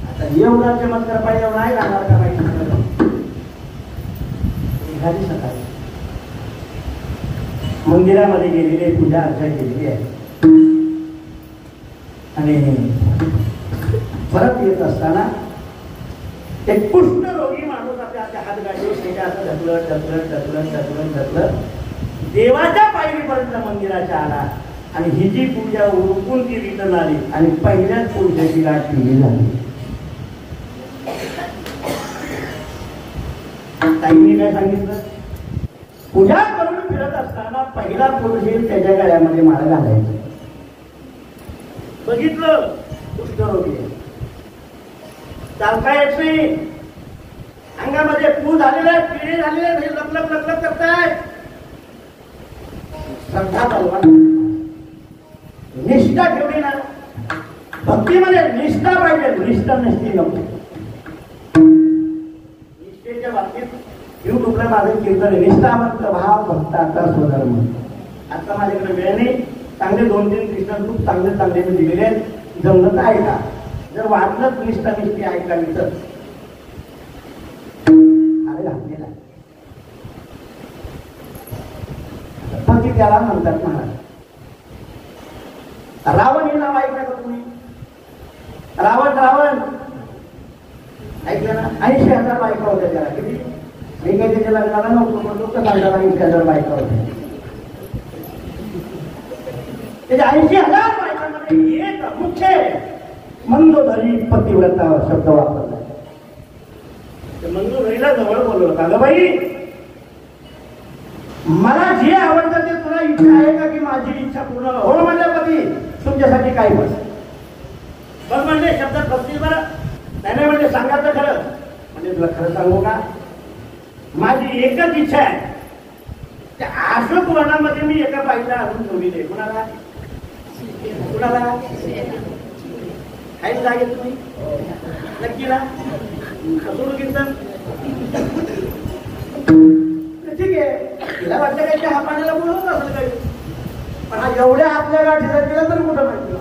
आता एवढा चमत्कार पाहिजे नाही राहणार का बाई? एखादी सकाळी मंदिरामध्ये गेलेली पूजा अर्चा केलेली आहे आणि परत येत असताना एक कुष्ठरोगी माणूस आपल्या हातगाडीवर त्याच्या असं ढकलत ढकलत ढकलत ढकलत ढकलत देवाच्या पायरीपर्यंत मंदिराच्या आला. आणि ही जी पूजा उरकून ती रिटर्न आली आणि पहिल्याच पुरुषाची गाठ केली झाली. ताईंनी काय सांगितलं? पूजा करून फिरत असताना पहिला पुरुष येईल त्याच्या गळ्यामध्ये माळ घालायचं. बघितलं कुष्ठरोगी चालता येत नाही, अंगामध्ये पू झालेले आहेत, पिळे झालेले आहेत, लपलप लपलप करतायत. श्रद्धा बलवान, निष्ठा ठेवली ना. भक्तीमध्ये निष्ठा पाहिजे, निष्ठा नसती नको. निष्ठेच्या बाबतीत युट्यूबला माझं कीर्तन निष्ठावंत भाव भक्ताचा स्वधर्म. आता माझ्याकडे वेळ नाही. चांगले 2-3 कीर्तन खूप चांगले चांगले मी दिलेले आहेत, जमलं तर ऐका. जर वाटलं निष्ठा निष्ठी ऐकावी तर अरे घातलेला पती त्याला म्हणतात महाराज. रावण हे नाव ऐकलं का तुम्ही? रावण रावण ऐकलं ना? 80,000 बायका होत्या त्याला. किती? मी काही त्याच्या लग्नाला नव्हतो, पण लोक सांगतात 80,000 बायका होत्या. त्याच्या 80,000 बायकांमध्ये एक मुख्य मंदोदरी पतिव्रता शब्द वापरला. मंदोदरीला जवळ बोलवलं का? ग बाई, मला जे आवडतं ते तुला इच्छा आहे का की माझी इच्छा पूर्ण हो म्हणल्यापती तुमच्यासाठी काय पण बघ म्हणजे शब्दात बसतील बरं नाही म्हणजे सांगायचं खरं म्हणजे तुला खरं सांगू का माझी एकच इच्छा आहे त्या अशोक वनामध्ये मी एका बाईला अजून ठेवली कुणाला कुणाला काही जागे तुम्ही नक्की ना कीर्तन ठीक आहे तिला वाटतं काही त्या पाण्याला बोलवत असेल काही पण हा एवढ्या आपल्या गाठीला गेला तर कुठं माहिती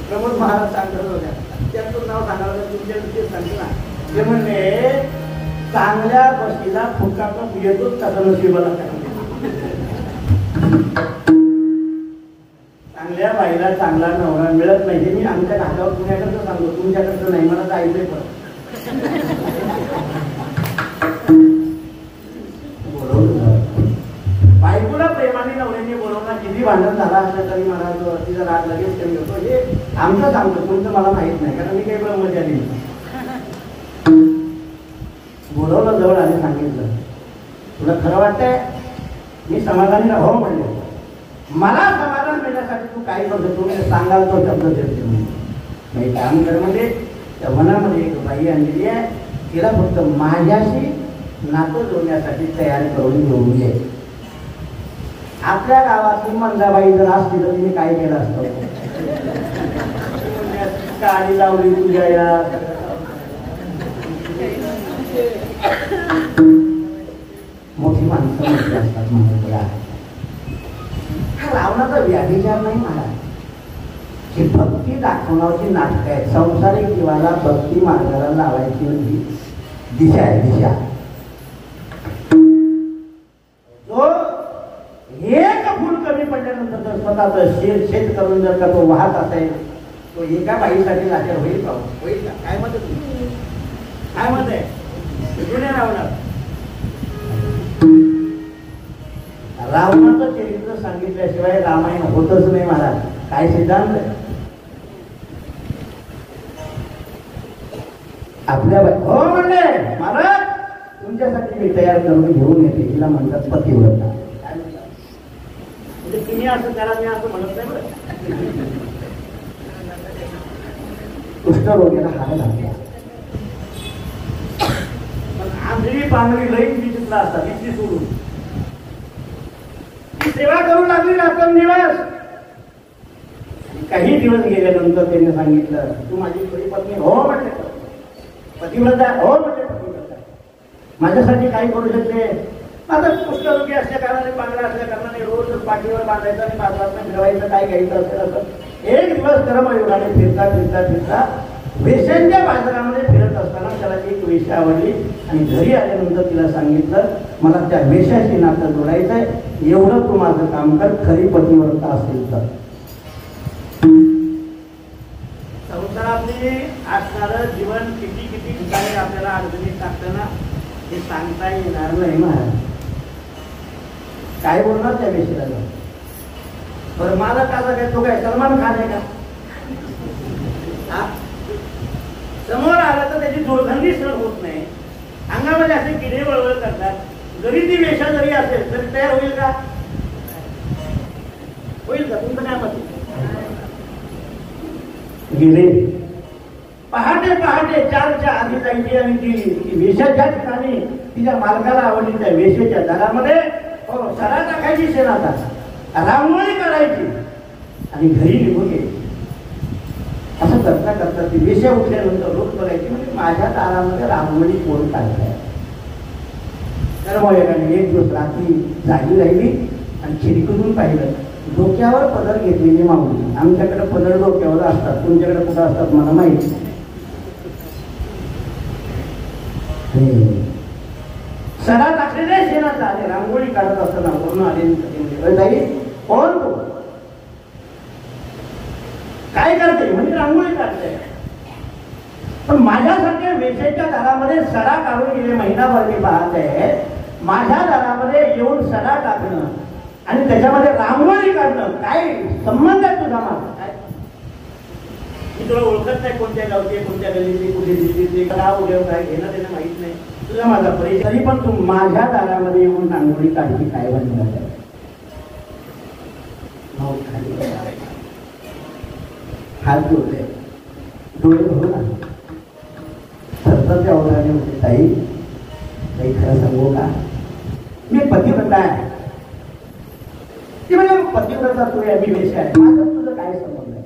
प्रमोद महाराज सांगत होत्या त्यातून नाव सांगायला तुमच्या विषयी सांगते ना ते म्हणले चांगल्या बशीला फुकाचा येतोच कसं नशिबाला चांगल्या बाईला चांगला नवरा मिळत नाही हे मी आमच्या घाटावर पुण्याकडचं सांगतो तुमच्याकडचं नाही मला जायचंय पण बायकोला प्रेमाने नवऱ्याने बोलवणार किती भांडण झाला असलं तरी मला तिचा राग लगेच कमी होतो हे आमचं सांगतो तुमचं मला माहित नाही कारण मी काही ब्रह्मचारी बोलवलं जवळ आणि सांगितलं तुला खरं वाटतंय मी समाधानी राहो म्हणले मला समाधान मिळण्यासाठी तू काय करतो तुम्ही सांगाल तो शब्द देतो मी काम कर म्हणजे त्या मनामध्ये एक बाई आणलेली आहे तिला फक्त माझ्याशी नातं जोडण्यासाठी तयार करून घेऊन ये आपल्या गावातली मंदाबाई जर असती तर तिने काय केलं असतं काळी लावली तुझ्या या मोठी माणसं मोठी असतात मला हा लावण्याचा व्याधिचार नाही मला ही भक्ती दाखवण्याची नाटक आहे संसारिक जीवाला भक्ती मार्गाला लावायची दिशा आहे दिशा एक फूल कमी पडल्यानंतर जर स्वतःच शेत करून जर का तो वाहत असेल तो एका बाईसाठी लाचार होईल का होईल का काय मत काय मत आहे जुन्या रावणार रावणाचं चरित्र सांगितल्याशिवाय रामायण होतच नाही महाराज काय सिद्धांत आहे आपल्या हो म्हणले महाराज तुमच्यासाठी मी तयार करून घेऊन येते तिला म्हणतात पतिव्रता म्हणजे तुम्ही असं करा मी असं म्हणत नाही बरं कुष्ठरोग्याला हार घातला पण आंधळी पांढरी लई विचित्र असतात इतकी सोडून ती सेवा करू लागली रात्रंदिवस काही दिवस गेल्यानंतर त्यांनी सांगितलं तू माझी खरी पत्नी हो म्हटले पतिव्रता हो म्हटले पतिव्रता माझ्यासाठी काय करू शकते माझा कुष्ठरोगी असल्या कारणाने पांढरा असल्या कारणाने रोज पाठीवर बांधायचं आणि बाजारात फिरवायचं काय घ्यायचं असेल असं एक दिवस कर्मयोगाने फिरता फिरता फिरता वेश्यांच्या बाजारामध्ये फिरत असताना त्याला एक वेश्या आवडली आणि घरी आल्यानंतर तिला सांगितलं मला त्या वेश्याशी नातं जोडायचंय एवढं तू माझं काम कर खरी पतिव्रता असेल तर संसारातले असणारं जीवन किती किती ठिकाणी आपल्याला अडचणीत टाकताना हे सांगता येणार नाही महाराज काय बोलणार त्या वेश्याला बरं माझा काचा काय तो काय सलमान खान आहे का समोर आला तर त्याची दुर्गंधी सहन होत नाही अंगामध्ये असे किडे वळवळ करतात जरी ती वेशा जरी असेल तरी तयार होईल का होईल का तुमचं काय मत गेले पहाटे पहाटे 4च्या आधी जायची आणि ती वेशाच्या ठिकाणी तिच्या मालकाला आवडली त्या वेशेच्या दारामध्ये सरा टाकायची शेणाचा रांगोळी करायची आणि घरी निघून यायची असं करता करता ती वेशा उठल्यानंतर रोज बघायची म्हणजे माझ्या दारामध्ये रांगोळी कोण काढलाय तर मग एक दिवस रात्री जागी राहिली आणि खिडकीतून पाहिलं डोक्यावर पदर घेतलेली माऊली आमच्याकडे पदर डोक्यावर असतात तुमच्याकडे कुठं असतात मला माहिती सडा टाकलेला शेणाचा आणि रांगोळी काढत असताना पूर्ण आलेली कोण तो काय करते म्हणजे रांगोळी काढते पण माझ्यासारख्या वेशाच्या दारामध्ये सडा काढून गेले महिनाभर मी पाहते माझ्या दारामध्ये येऊन सडा टाकणं आणि त्याच्यामध्ये रांगोळी काढणं काय संबंध आहे तुझा माझा काय मी तुला ओळखत नाही कोणत्या गावची कोणत्या गल्लीची कुठे दिल्लीची गाव उद्या काय घेणं त्यानं माहित नाही तुला माझा परिचय, तरी पण तू माझ्या दारामध्ये येऊन रांगोळी काढली काय बनवायला हात जोडले, डोळे भरून आले. सरपंच अवधाने होते, ताई काही खरं सांगू का, मी पतिव्रता आहे. ती म्हणजे पतिव्रता तू मी वेश आहे, माझं तुझं काय संबंध आहे.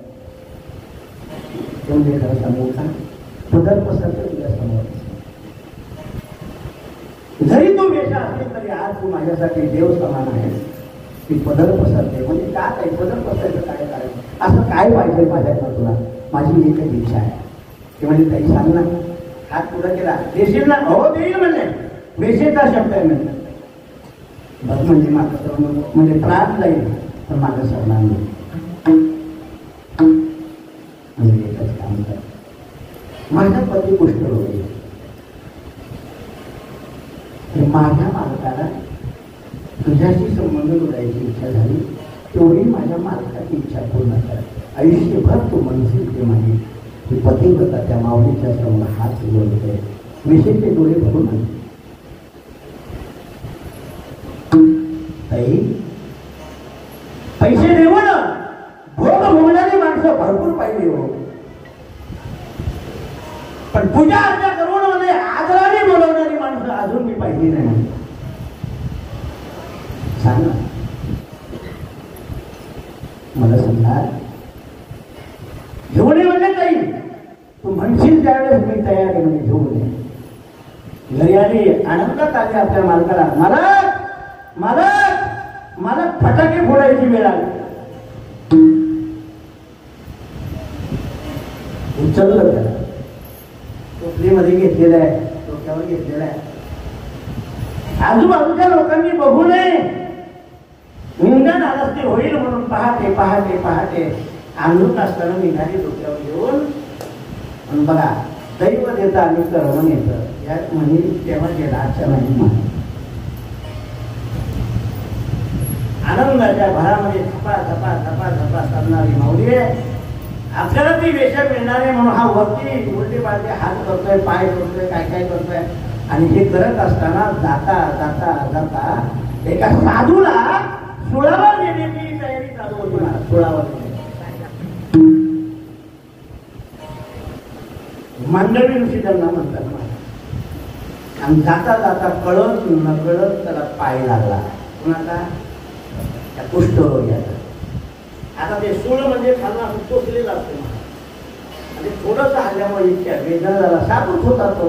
ते म्हणजे खरं सांगू का, पदर पसरते तुझ्या समोर. जरी तू वेशा असली तरी आज तू माझ्यासाठी देव समान आहे. ती पदर पसरते म्हणजे का काय पदर पसरायचं काय कारण, असं काय पाहिजे माझ्याकडं तुला. माझी एकच इच्छा आहे. ते म्हणजे ताई सांग ना, हात पुढे केला, देशील ना. हो देईल म्हणले, वेशेचा शब्द आहे म्हणजे बस म्हणजे माझं म्हणजे प्राण जाईल पण माझं सरणार नाही. म्हणजे एकच काम कर, माझ्या पती गोष्ट होईल. माझ्या मालकाला तुझ्याशी संबंध जोडायची इच्छा झाली, तेवढी माझ्या मालकाची इच्छा पूर्ण कर. आयुष्यभर तू म्हणशील ते माझी ती पतिव्रता त्या माऊलीच्या समोर हात जोडते, विशेषचे डोळे भरून आणते. पैसे देऊन भोग भोगणारी माणसं भरपूर पाहिजे हो, पण पूजा अर्चा करून मध्ये आदराने बोलवणारी माणसं अजून मी पाहिली नाही. सांग ना मला, सांगा घेऊन ये म्हणजे काही तू म्हणशील त्यावेळेस मी तयार आहे म्हणजे घेऊन ये. घरी आली, आनंदात आली आपल्या मालकाला, मालक मालक मला फटाके फोडायची वेळ आली. उचललं त्याला, टोपलीमध्ये घेतलेलं आहे, डोक्यावर घेतलेलं आहे. आजूबाजूच्या लोकांनी बघू नये, निंदन आलस्ती होईल म्हणून पहाटे पहाटे पहाटे अंगून असताना निघाली डोक्यावर घेऊन. म्हणून बघा, दैव देतं आणि कर्म येतं, यात म्हणे तेव्हा गेला आजच्या नाही म्हणा. आनंदाच्या भरामध्ये झपा झपा झपा झपा चालणारी माऊली आहे. आपल्याला ती वेशा मिळणार आहे म्हणून हा वरती उलटे पालटे हात करतोय, पाय करतोय, काय काय करतोय. आणि हे करत असताना जाता जाता जाता एका साधूला सुळावर नेण्याची तयारी चालू होती. मला सुळावर मांडवी ऋषी त्यांना म्हणतात. आणि जाता जाता कळत नकळत त्याला पाय लागला. कुणाचा, त्या कुष्ठरोग्याचा. आता ते सूळ म्हणजे खालना टोचलेलं असतं आणि थोडंसं हल्ल्यामुळे इतक्या वेदना झाला, साधूच होता तो.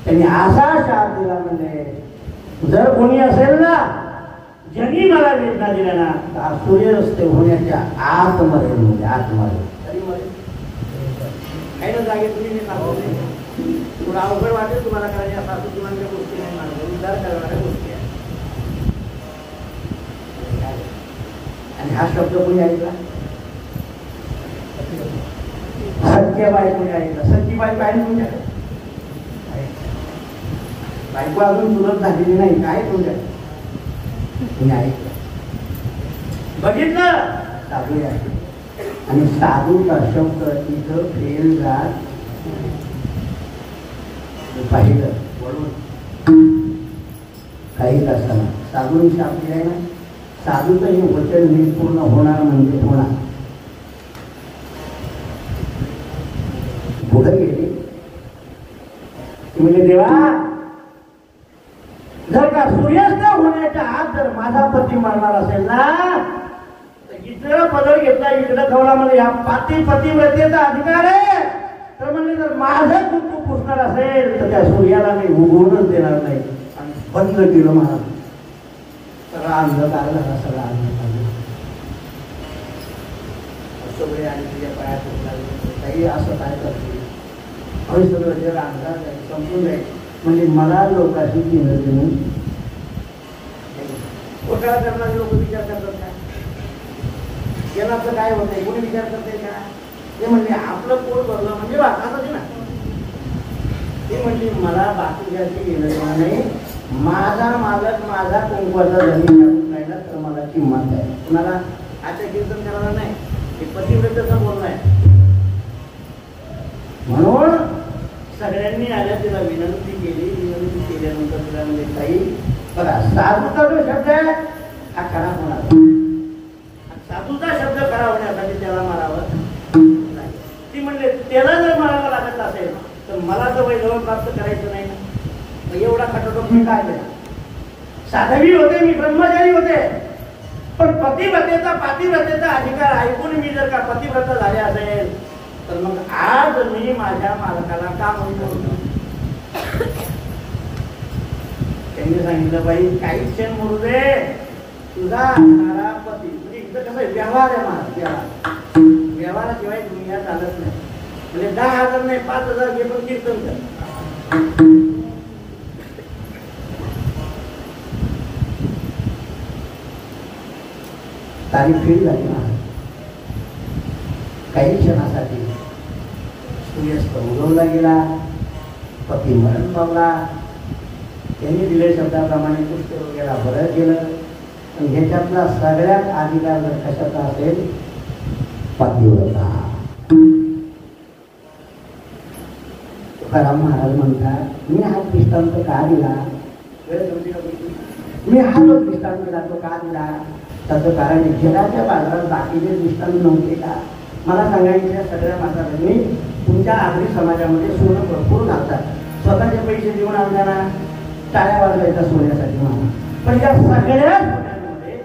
त्यांनी असा शाप दिला म्हणजे जर कोणी असेल ना ज्यांनी मला वेदना दिल्या ना, तर सूर्यरस्ते होण्याच्या आत मरेल म्हणजे आत मरेल. तरी मरेल काही ना जागे तुम्ही मी सांगतो थोडं अवघड वाटेल तुम्हाला, कारण या सासू तुमांच्या गोष्टी नाही मानतो, विचार करणाऱ्या गोष्टी आहेत. आणि हा शब्द कोणी ऐकला, सत्यबाई कोणी ऐकला. सत्यबाई पाहिजे तुमच्याकडे, बायको अजून सुरत झालेली नाही, काय तुमच्या तुम्ही ऐकलं बघितलं साधू आहे. आणि साधूचा शब्द इथं फेल जात पाहिलं म्हणून काही असताना साधूंनी शाप दिलाय ना, साधूचं हे वचन निपूर्ण होणार म्हणजे होणार. पुढे गेली म्हणजे देवा, जर का सूर्यास्त होण्याच्या आत जर माझा पती मरणार असेल ना, तर इकडं पदर घेतला, इकडं ठेवला म्हणजे या पतिव्रतेचा अधिकार आहे. तर म्हणजे जर माझं कुंकू पुसणार असेल तर त्या सूर्याला मी उगवूनच देणार नाही. आणि बंद केलं मला, सगळा अंधकार झाला, सगळा अंधकार सगळे. आणि तुझ्या पायात काही असं काय करते, हवे सगळं जग अंधकार जाईल, संपून जाईल. म्हणजे मला लोकांची किंमत देऊन घोटाळा करणारे लोक विचार करतात काय, यालाचं काय होतंय, कोणी विचार करते का. ते म्हणजे आपलं पोट भरलं म्हणजे वाटाच ना. ते म्हणजे मला बाकीच्याची घेणं नाही, माझा मालक माझा कुंकवाचा जमीन राहिला तर मला किंमत आहे. कुणाला आता कीर्तन करायला नाही, हे पतिव्रतेचं बोलणं आहे. म्हणून सगळ्यांनी आल्या तिला विनंती केल्यानंतर तिला म्हणजे ताई बघा साधूचा जो शब्द आहे हा खरा होणार, साधूचा शब्द खरा होण्यासाठी त्याला मारावं नाही. ती म्हणले त्याला जर मारायला लागत असेल तर मला तर वैभव प्राप्त करायचं नाही ना, एवढा खटोटोप मी काय केला. साधवी होते मी, ब्रह्मचारी होते, पण पतिव्रतेचा पातिव्रतेचा अधिकार ऐकून मी जर का पतिव्रत झाले असेल तर मग आज मी माझ्या मालकाला का म्हणतो. त्यांनी सांगितलं बाई काही क्षण म्हणू दे, तुझा असणारा पती म्हणजे इथं कसं व्यवहार आहे माझा, व्यवहाराशिवाय दुनिया चालत नाही. म्हणजे 10,000 नाही 5,000 घे पण कीर्तन कर. तारीख फेरी झाली ना, काही क्षणासाठी सूर्यास्त उगवला गेला, पती मरण पावला. त्यांनी दिलेल्या शब्दाप्रमाणे पुष्ट वगैरे बरं केलं. पण ह्याच्यातला सगळ्यात अधिकार जर कशाचा असेल, पतिव्रता. तुकाराम महाराज म्हणतात मी हा दृष्टांत का दिला, मी हा जो दृष्टांत दिला तो का दिला, त्याचं कारण जगाच्या बाजारात बाकीचे दृष्टांत नव्हते का. मला सांगायच्या सगळ्या मातांनी तुमच्या आगरी समाजामध्ये सोनं भरपूर घालतात, स्वतःचे पैसे देऊन आणताना टाळ्या वाजवायच्या सोन्यासाठी म्हणा. पण या सगळ्या सोन्यांमध्ये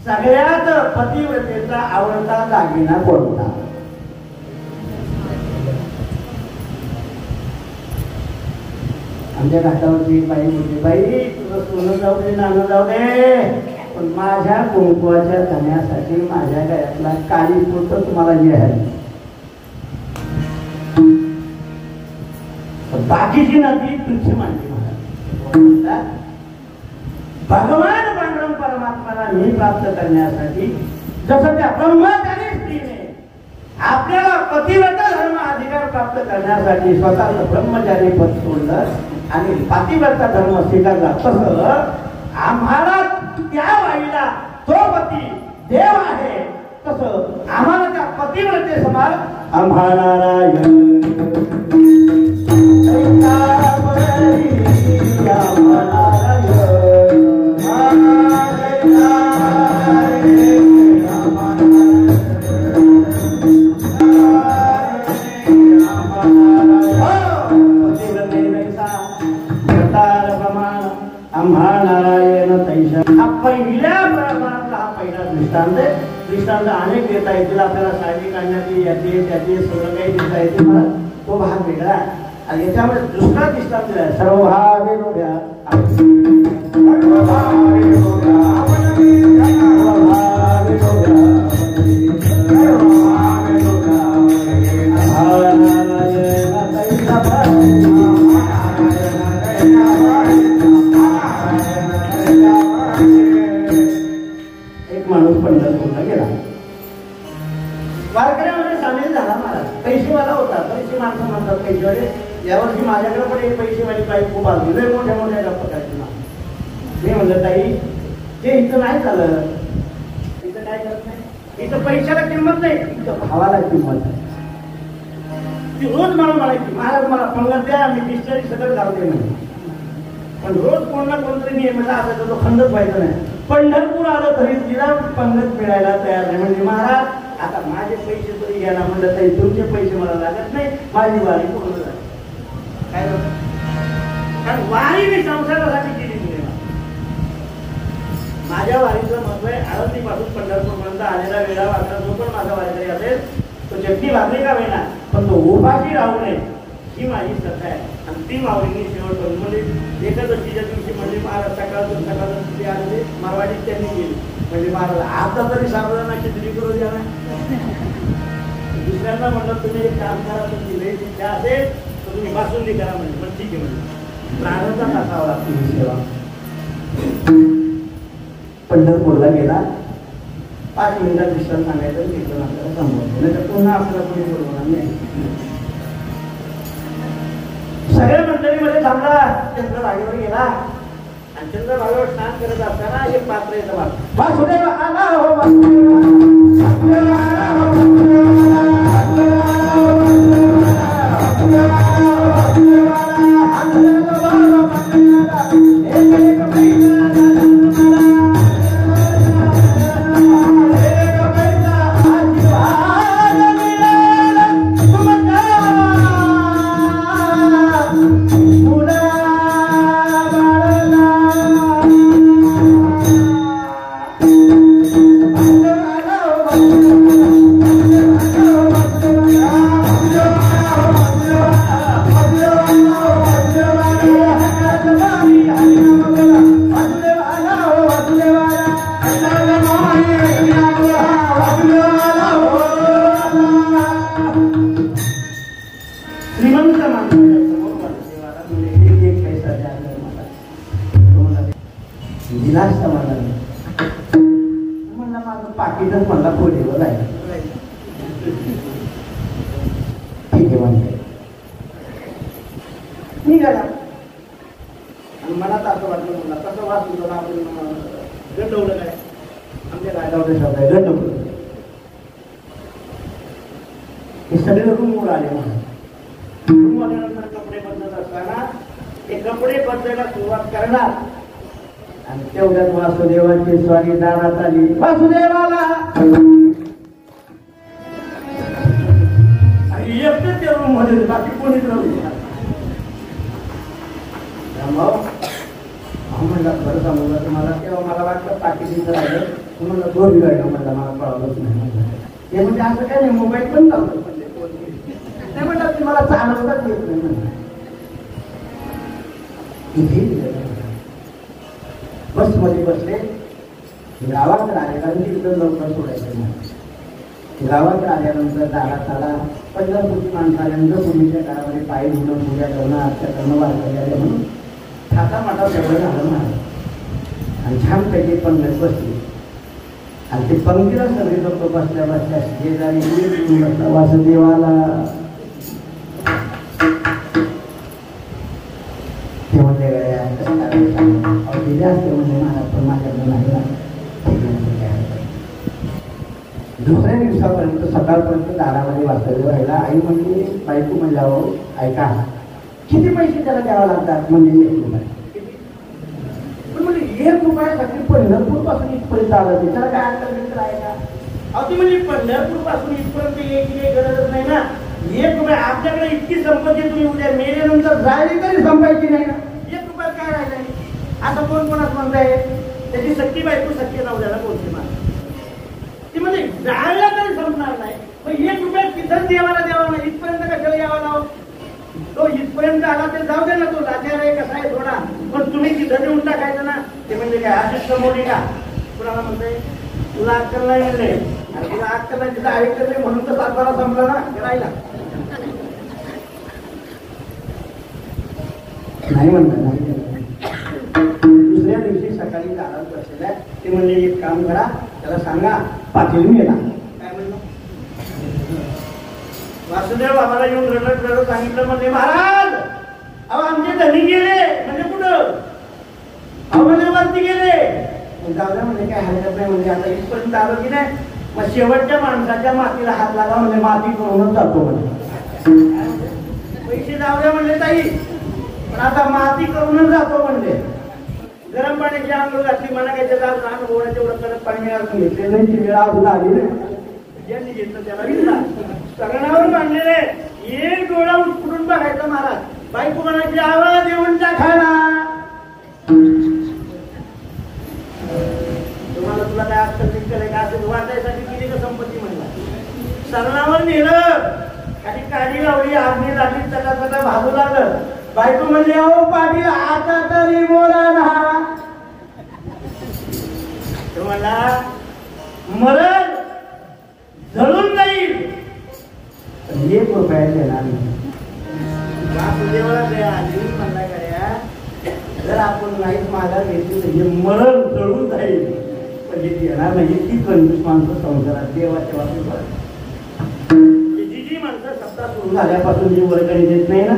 सगळ्यात पतिव्रतेचा आवडता दागिना कोणता. आमच्या घाटावरची बाई म्हणते बाई तुझं सोनं जाऊ दे नाणं जाऊ दे, पण माझ्या कुंकवाच्या धन्यासाठी माझ्या गळ्यातला काळी पोत तुम्हाला जे आहे. बाकीची नाती तुझी मानली महाराज. भगवान पांडुरंग परमात्म्याला मी प्राप्त करण्यासाठी जसं त्या ब्रह्मचारी स्त्रीने आपल्याला पतिव्रता धर्म अधिकार प्राप्त करण्यासाठी स्वतःचं ब्रह्मचारी पद सोडलं आणि पतिव्रता धर्म स्वीकारला, तसं आम्हाला त्या बाईला तो पती देव आहे, तसं आम्हाला त्या पतिव्रते समान आम्हाला दृष्टांत अनेक देता येतील आपल्याला. साडी काढण्यात याचे त्याचे सगळं काही देता येते, मला तो भाग वेगळा. आणि याच्यामध्ये दुसरा दृष्टांत दिला सर्वभावे लोभ्या एक माणूस पंढरपूरला गेला, वारकऱ्यामध्ये सामील झाला. महाराज पैसेवाला होता. पैसे माणसं म्हणतात पैसेवाले. यावर्षी माझ्याकडे पण एक पैसेवाली बाई खूप आली, लय मोठ्या मोठ्या गप्पा करायची ना. मी म्हणलं ताई ते इथं नाही चालत, इथं काय करत नाही, इथं पैशाला किंमत नाही, इथं भावाला किंमत आहे. ती रोज मला म्हणायची महाराज मला पंगत द्या, मी डिस्टरी सगळं घालते म्हणजे. पण रोज कोणला कोणतरी नियमित असायचा तो खंडच व्हायचा नाही. पंढरपूर आलं तरी तिला पंगत मिळायला तयार नाही. म्हणजे महाराज आता माझे पैसे तरी घ्यायला म्हणलं तरी तुमचे पैसे मला लागत नाही, माझी वारी पूर्ण झाली. काय कारण वारी मी संसारासाठी केली नाही. माझ्या वारीचं महत्व आहे आळंदीपासून पंढरपूरपर्यंत आलेला वेळा वाटला जो पण माझा वारीकरी असेल तो चटणी भाकरी का वेळा पण तो उपाशी राहू नये ही माझी सत्ता आहे. आणि ती माऊलींनी शेवट करून म्हणजे एकादशीच्या दिवशी म्हणजे महाराज सकाळचं तिथे आले मारवाडीत त्यांनी गेली. म्हणजे महाराज आता तरी साबुदाणा खिचडी करू द्या ना. दुसऱ्यांना म्हटलं तुम्ही एक काम करा, तुमची लई इच्छा असेल तर तुम्ही बासुंदी करा म्हणजे. पण ठीक आहे म्हणजे प्राणाचा असावा लागतो ही सेवा. पंढरपूरला गेला, 5 मिनिटात दृष्टांत सांगायचं कीर्तन आपल्याला संभवतो, नाही तर पुन्हा आपल्याला कोणी बोलवणार नाही. सगळ्या मंडळीमध्ये थांबला, चंद्रभागेवर गेला आणि चंद्रभागेवर स्नान करत असताना एक पात्र येतं वासुदेव आला हो वासुदेव समाधान म्हणला माझं पाकिटच म्हणला खोलीवर आहे. ठीक आहे म्हणते निघाला. आणि मनात असं वाटलं म्हणला कसं वाचलं ना आपण गंडवलं काय आमच्या राजावरचे शब्द आहे गंडवलं. हे सगळे रूमवर आले म्हणून रूम आल्यानंतर कपडे बदलत असताना ते कपडे बदलायला सुरुवात करणार आणि तेवढ्यात वासुदेवाची स्वारी दारात आली. वासुदेवाला आणि एकटं त्या रूम मध्ये बाकी कोणीच नव्हतं. म्हणला खरं सांगू का तुम्हाला तेव्हा मला वाटलं पाकिटीचं राहिलं तुम्हाला दोन गाडलं म्हणला मला कळवलंच नाही म्हणलं. ते म्हणजे असं काय नाही मोबाईल पण चालतो नाही म्हणतात की मला चालवताच येत नाही म्हणलं. बसमध्ये बसले गावाकडे आले कारण तिथं लवकर सोडायचं नाही. गावाकडे आल्यानंतर दारात आला. पंढरपूरची माणसं आल्यानंतर पूर्वीच्या काळामध्ये पायी धुणं पूजा करणं आजच्या करणं वारकरी आले म्हणून ठाका माटा सगळं झालं नाही. आणि छानपैकी पंगत बसली आणि ते पंक्तीला सगळे लोक बसल्या बसल्या शेजारी वासुदेवाला ते म्हणले दिले असते म्हणजे मला पण माझ्याकडे नाही ना. दुसऱ्या दिवसापर्यंत सकाळपर्यंत दारामध्ये वाचलेलं राहिला. आई म्हणजे बायको म्हणजे अहो ऐका किती पैसे त्याला द्यावं लागतात म्हणजे 1 रुपया. पण म्हणजे 1 रुपयासाठी पंढरपूर पासून इथपर्यंत आलं त्याला काय अडचण मित्र आहे का? अहो ती म्हणजे पंढरपूर पासून इथपर्यंत यायची गरजच नाही ना. 1 रुपया आपल्याकडे इतकी संपत्ती तुम्ही उद्या मेल्यानंतर जायला तरी संपायची नाही ना. 1 रुपया काय राहिला असं कोण कोणाच म्हणताय. त्याची सख्खी बायको सख्खी नवऱ्याला बोलते मला ती म्हणजे जायला तरी संपणार नाही. मग 1 रुपया तिथंच देवाला द्यावा ना इथपर्यंत कशाला यावा ना. तो इथपर्यंत आला ते जाऊ दे ना. तो लाचार आहे कसा आहे थोडा पण तुम्ही तिथं देऊन टाकायचं ना. ते म्हणजे काय अशीच समोर का कुणाला म्हणते तुला अक्कल नाही म्हणले आणि तुला अक्कल नाही तिथं ऐकत नाही म्हणून तर सातबारा संपला ना राहिला नाही म्हणतात नाही. दुसऱ्या दिवशी सकाळी दारात बसलेल्या ते म्हणजे एक काम करा त्याला सांगा पाटील मी येणार. काय म्हणलं वासुदेव आम्हाला येऊन रडत रडत सांगितलं म्हणजे महाराज अहो आमचे धनी गेले म्हणजे कुठं अहो म्हणजे वरती गेले. जाऊ द्या म्हणजे काय हरकत नाही म्हणजे आता इथपर्यंत आलो की नाही मग शेवटच्या माणसाच्या मातीला हात लागा म्हणजे माती करूनच जातो म्हणजे पैसे जाऊ द्या म्हणले ताई पण आता माती करूनच जातो म्हणजे गरम पाण्याची आंघोळ घातली म्हणा काय त्याचा रान गोळ्या तेवढं कडक पाणी मिळालं घेतले नाही ती वेळा अजून आली नाही. ज्यांनी घेतलं त्याला विचार सगळ्यांवर बांधलेले 1 डोळा उठून बघायचा महाराज. बायको म्हणायची आवाज येऊन टाकायला तुम्हाला तुला काय अक्कल निघतंय का असं वाटायसाठी किती का संपत्ती म्हणला. सरणावर नेलं आणि काढी लावली आगणी लागली चटा चटा भाजू लागलं. बायको म्हणजे अहो पाटील आता तरी बोला ना. तुम्हाला मरण जळून जाईल 1 रुपया देणार नाही. वासुदेवाला द्या आधी म्हणला काय जर आपण नाहीच माघार घेतली तर हे मरण जळून जाईल म्हणजे देणार नाही. ती 25 माणसं संसारात देवाच्या वाचून जी माणसं सत्ता सुरू झाल्यापासून जी वर्गणी देत नाही ना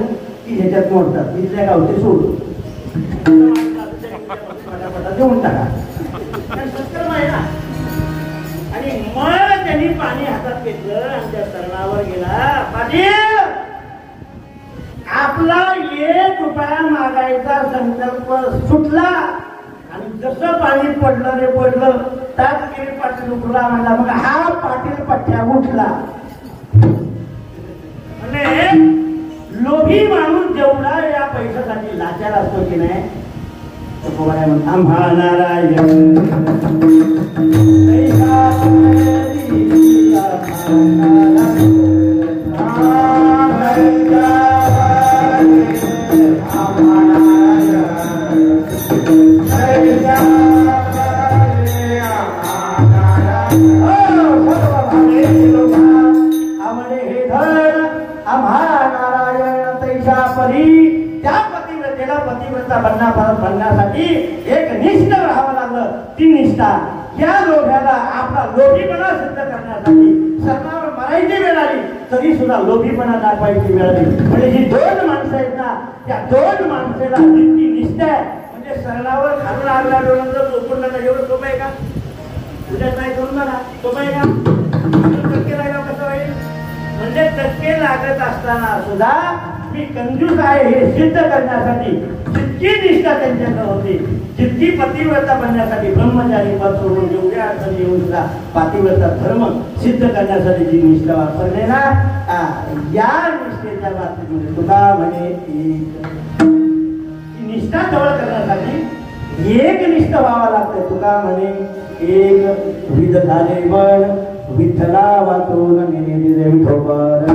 ती ह्याच्यात मोडतात. तिथल्या गावचे सोडून देऊन टाका सत्कर्म आहे ना. आणि मग त्यांनी पाणी हातात घेतलं आणि त्या तरणावर गेला. पाटील आपला 1 रुपया मागायचा संकल्प सुटला आणि जसं पाणी पडलं रे पडलं त्यात गेली पाटील उठला म्हणला. मग हा पाटील पठ्ठ्या उठला. म्हणजे लोभी माणूस जेवढा या पैशासाठी लाचार असतो की नाही तो कोणाला म्हणतो आम्हा नारायण त्या पतिव्रतेला पतिव्रता बनण्यासाठी एक निष्ठ राहावं लागलं वाचलं ती निष्ठा. या लोभ्याला आपला लोभीपणा सिद्ध करण्यासाठी सरणावर मरायची वेळ आली तरी सुद्धा लोभीपणा दाखवायची वेळ आली. म्हणजे ही दोन माणसं आहेत ना, त्या दोन माणसाला जितकी निष्ठा आहे म्हणजे सरणावर खालून आगला डोळ्यांचं चोपून टाका. एवढं सोपं आहे का? उद्या काय करून बघा, सोपं आहे का? टक्के लागावं कसं होईल? म्हणजे टक्के लागत असताना सुद्धा मी कंजूस आहे हे सिद्ध करण्यासाठी जितकी निष्ठा त्यांच्याकडे होती, जितकी पतिव्रता बनण्यासाठी ब्रह्मचारी पद सोडून जेवढ्या अडचणी येऊन सुद्धा पतिव्रता धर्म सिद्ध करण्यासाठी जी निष्ठा वापरले ना, या निष्ठेच्या बाबतीमध्ये तुका म्हणे निष्ठा जवळ करण्यासाठी एक निष्ठा व्हावा लागते. तुका म्हणे एक विध झाले पण विठ्ठला वाचून निधी विठोबर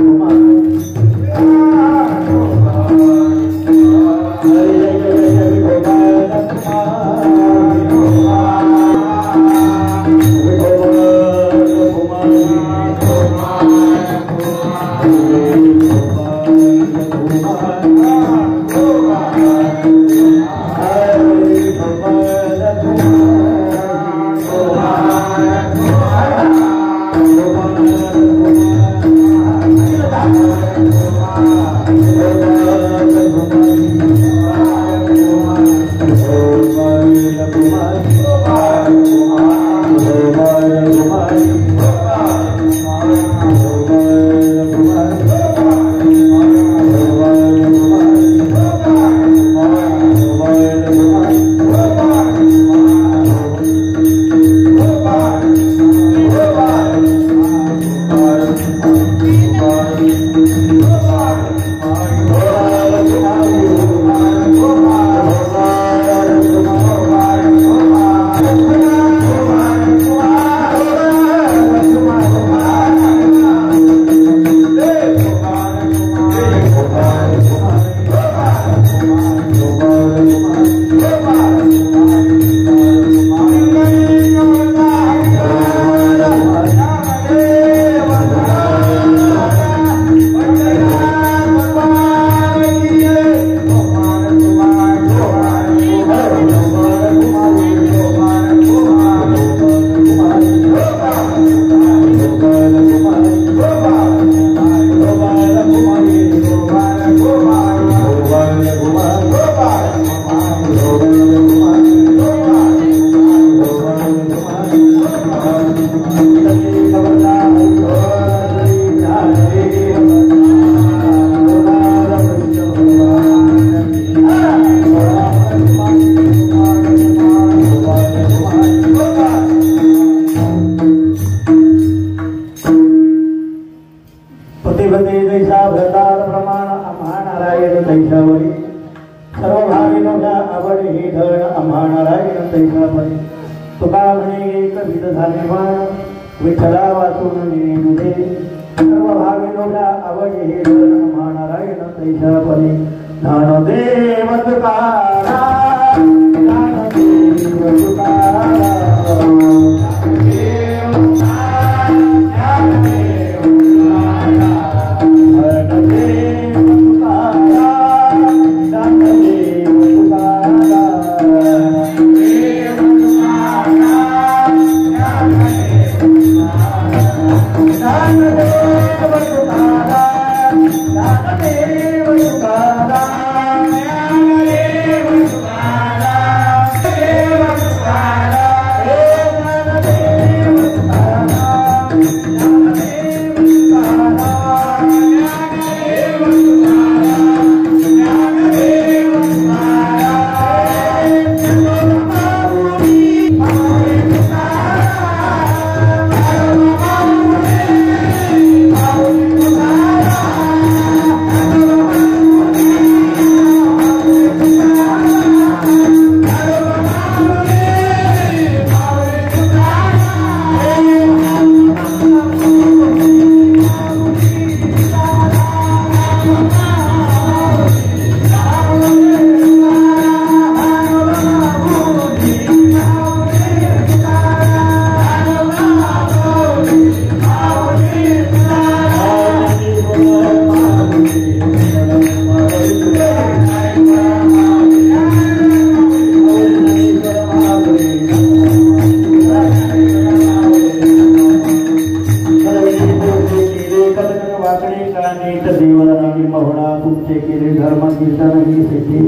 कीर्तनही सिद्धी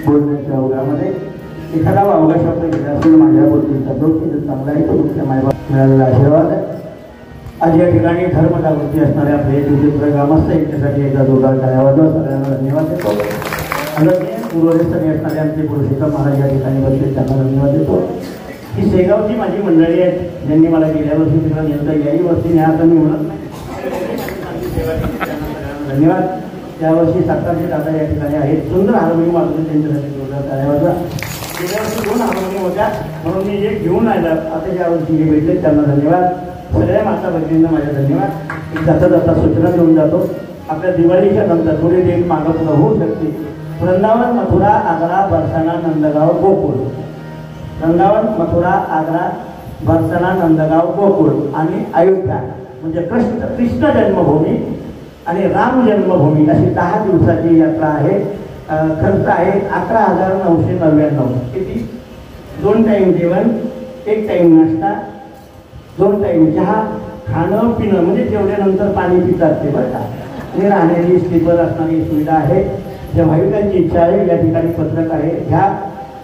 बोलण्याच्या ओघामध्ये एखादा अवघा शब्द घेतला असेल माझ्या बोलतीचा जो की चांगला आहे तो मुख्य मायबाप मिळालेला आशीर्वाद आहे. आज या ठिकाणी धर्म जागृती असणाऱ्या आपले दिवशी ग्रामस्थ यांच्यासाठी एकदा जोरदार टाळ्या वाजवा. सगळ्यांना धन्यवाद देतो. आदरणीय पूर्वस्थानी असणारे आमचे पुरुषोत्तम महाराज या ठिकाणी बसले त्यांना धन्यवाद देतो. ही शेगावची माझी मंडळी आहेत ज्यांनी मला गेल्या वर्षी तिकडे नेलं याही वर्षी न्याय आता मी म्हणत नाही. धन्यवाद. त्यावर्षी सातारचे दादा या ठिकाणी आहेत. सुंदर हार्मोनियम वाजवून त्यांच्यासाठी जोरदार टाळ्या वाजवा. गेल्या वर्षी 2 हार्मोनियम होत्या म्हणून मी एक घेऊन आला. आता ज्या वर्षी हे भेटले त्यांना धन्यवाद. सगळ्या माता भगिनींना माझ्या धन्यवाद. एक जाता जाता सूचना देऊन जातो. आपल्या दिवाळीच्या नंतर थोडी डेट मागं पुढं होऊ शकते. वृंदावन, मथुरा, आग्रा, बरसाना, नंदगाव, गोकुळ. वृंदावन, मथुरा, आग्रा, बरसाना, नंदगाव, गोकुळ आणि अयोध्या म्हणजे कृष्ण जन्मभूमी आणि राम जन्मभूमी अशी 10 दिवसाची यात्रा आहे. खर्च आहे 11,999. किती? 2 टाईम जेवण, 1 टाईम नाश्ता, 2 टाईम चहा, खाणं पिणं म्हणजे जेवल्यानंतर पाणी पितात ते बरं का. आणि राहण्याची स्लीपर असणारी सुविधा आहे. ज्या भाविकांची इच्छा आहे या ठिकाणी पत्रक आहे घ्या.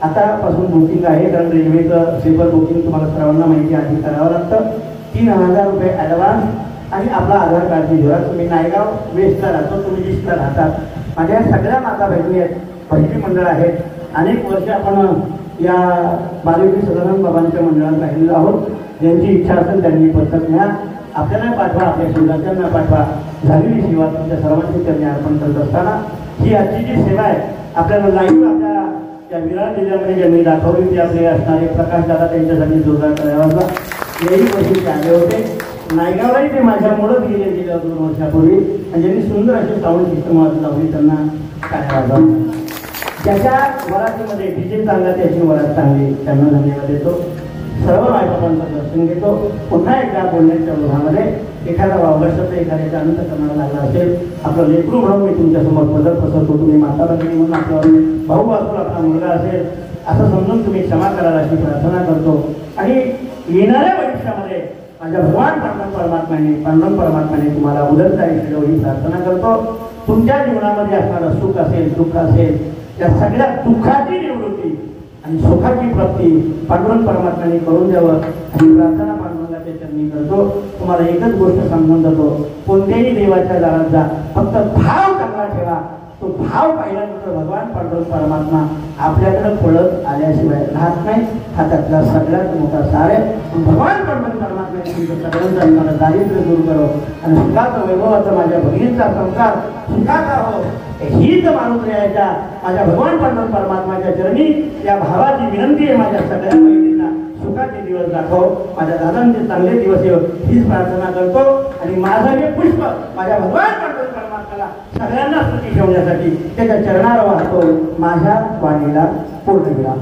आतापासून बुकिंग आहे कारण रेल्वेचं स्लीपर बुकिंग तुम्हाला सर्वांना माहिती आधी करावं लागतं. 3,000 रुपये ॲडव्हान्स आणि आपला आधार कार्डची झेरॉक्स. तुम्ही नायगाव वेस्टला राहतो, तुम्ही ईस्टला राहतात. माझ्या सगळ्या माता बहिणी आहेत, पहिली मंडळ आहेत. अनेक वर्ष आपण या बालवीर सदानंद बाबांच्या मंडळात राहिलेलो आहोत. ज्यांची इच्छा असेल त्यांनी पत्रक न्या. आपल्याला पाठवा, आपल्या शेजारच्यांना पाठवा. झालेली सेवा तुमच्या सर्वांची त्यांनी अर्पण करत असताना ही आजची जी सेवा आहे आपल्याला लाईव्ह आपल्या त्या विरार जिल्ह्यामध्ये ज्यांनी दाखवली ती आपले असणारे प्रकाश दादा त्यांच्यासाठी जोरदार करावा. याही वर्षी ते आले होते. नायगावलाही ते माझ्यामुळंच गेले गेल्या 2 वर्षापूर्वी आणि ज्यांनी सुंदर अशी साऊंड सिस्टम लावली त्यांना काय वाजवा. ज्याच्या वरातीमध्ये डीजे चांगला त्याची वरात चांगली त्यांना धन्यवाद देतो. सर्व मायबापांचं दर्शन घेतो. पुन्हा एकदा बोलण्याच्या ओघामध्ये एखादा वावगष्ट एखाद्याचा अनंत करणारा लागला असेल आपलं लेकरू म्हणून मी तुमच्यासमोर पदर पसरतो. तुम्ही माता भगिनी म्हणून आपल्यावर भाऊ असेल, आपला मुलगा असेल असं समजून तुम्ही क्षमा कराल अशी प्रार्थना करतो. आणि येणाऱ्या भविष्यामध्ये माझ्या भगवान पांडुरंग परमात्म्याने तुम्हाला उदरता आयुष्य ही प्रार्थना करतो. तुमच्या जीवनामध्ये असणारं सुख असेल, दुःख असेल, त्या सगळ्या दुःखाची निवृत्ती आणि सुखाची प्राप्ती पांडुरंग परमात्म्याने करून द्यावं आणि प्रार्थना पांडुरंगाच्या चरणी करतो. तुम्हाला एकच गोष्ट सांगून जातो, कोणत्याही देवाच्या दारात जा, फक्त भाव चांगला ठेवा. तो भाव पाहिल्यानंतर भगवान पांडुरंग परमात्मा आपल्याकडे पळत आल्याशिवाय राहत नाही. हा त्यातला सगळ्यात मोठा सार आहे. भगवान पांडुरंग परमात्म्याने तुमचं सगळ्यांचं दारिद्र्य दूर करो आणि सुखाचा वैभवाचा माझ्या भगिनीचा संसार सुखाचा हो हीच माणूस यायच्या माझ्या भगवान पांडुरंग परमात्माच्या चरणी या भावाची विनंती आहे. माझ्या सगळ्या बहिणींना सुखाचे दिवस दाखव, माझ्या दादांचे चांगले दिवस येऊ हीच प्रार्थना करतो. आणि माझं हे पुष्प माझ्या भगवान पांडुरंग परमात्म्याला सगळ्यांना सुखी ठेवण्यासाठी त्याच्या चरणावर वाहतो. माझ्या वाणीला पूर्ण विराम.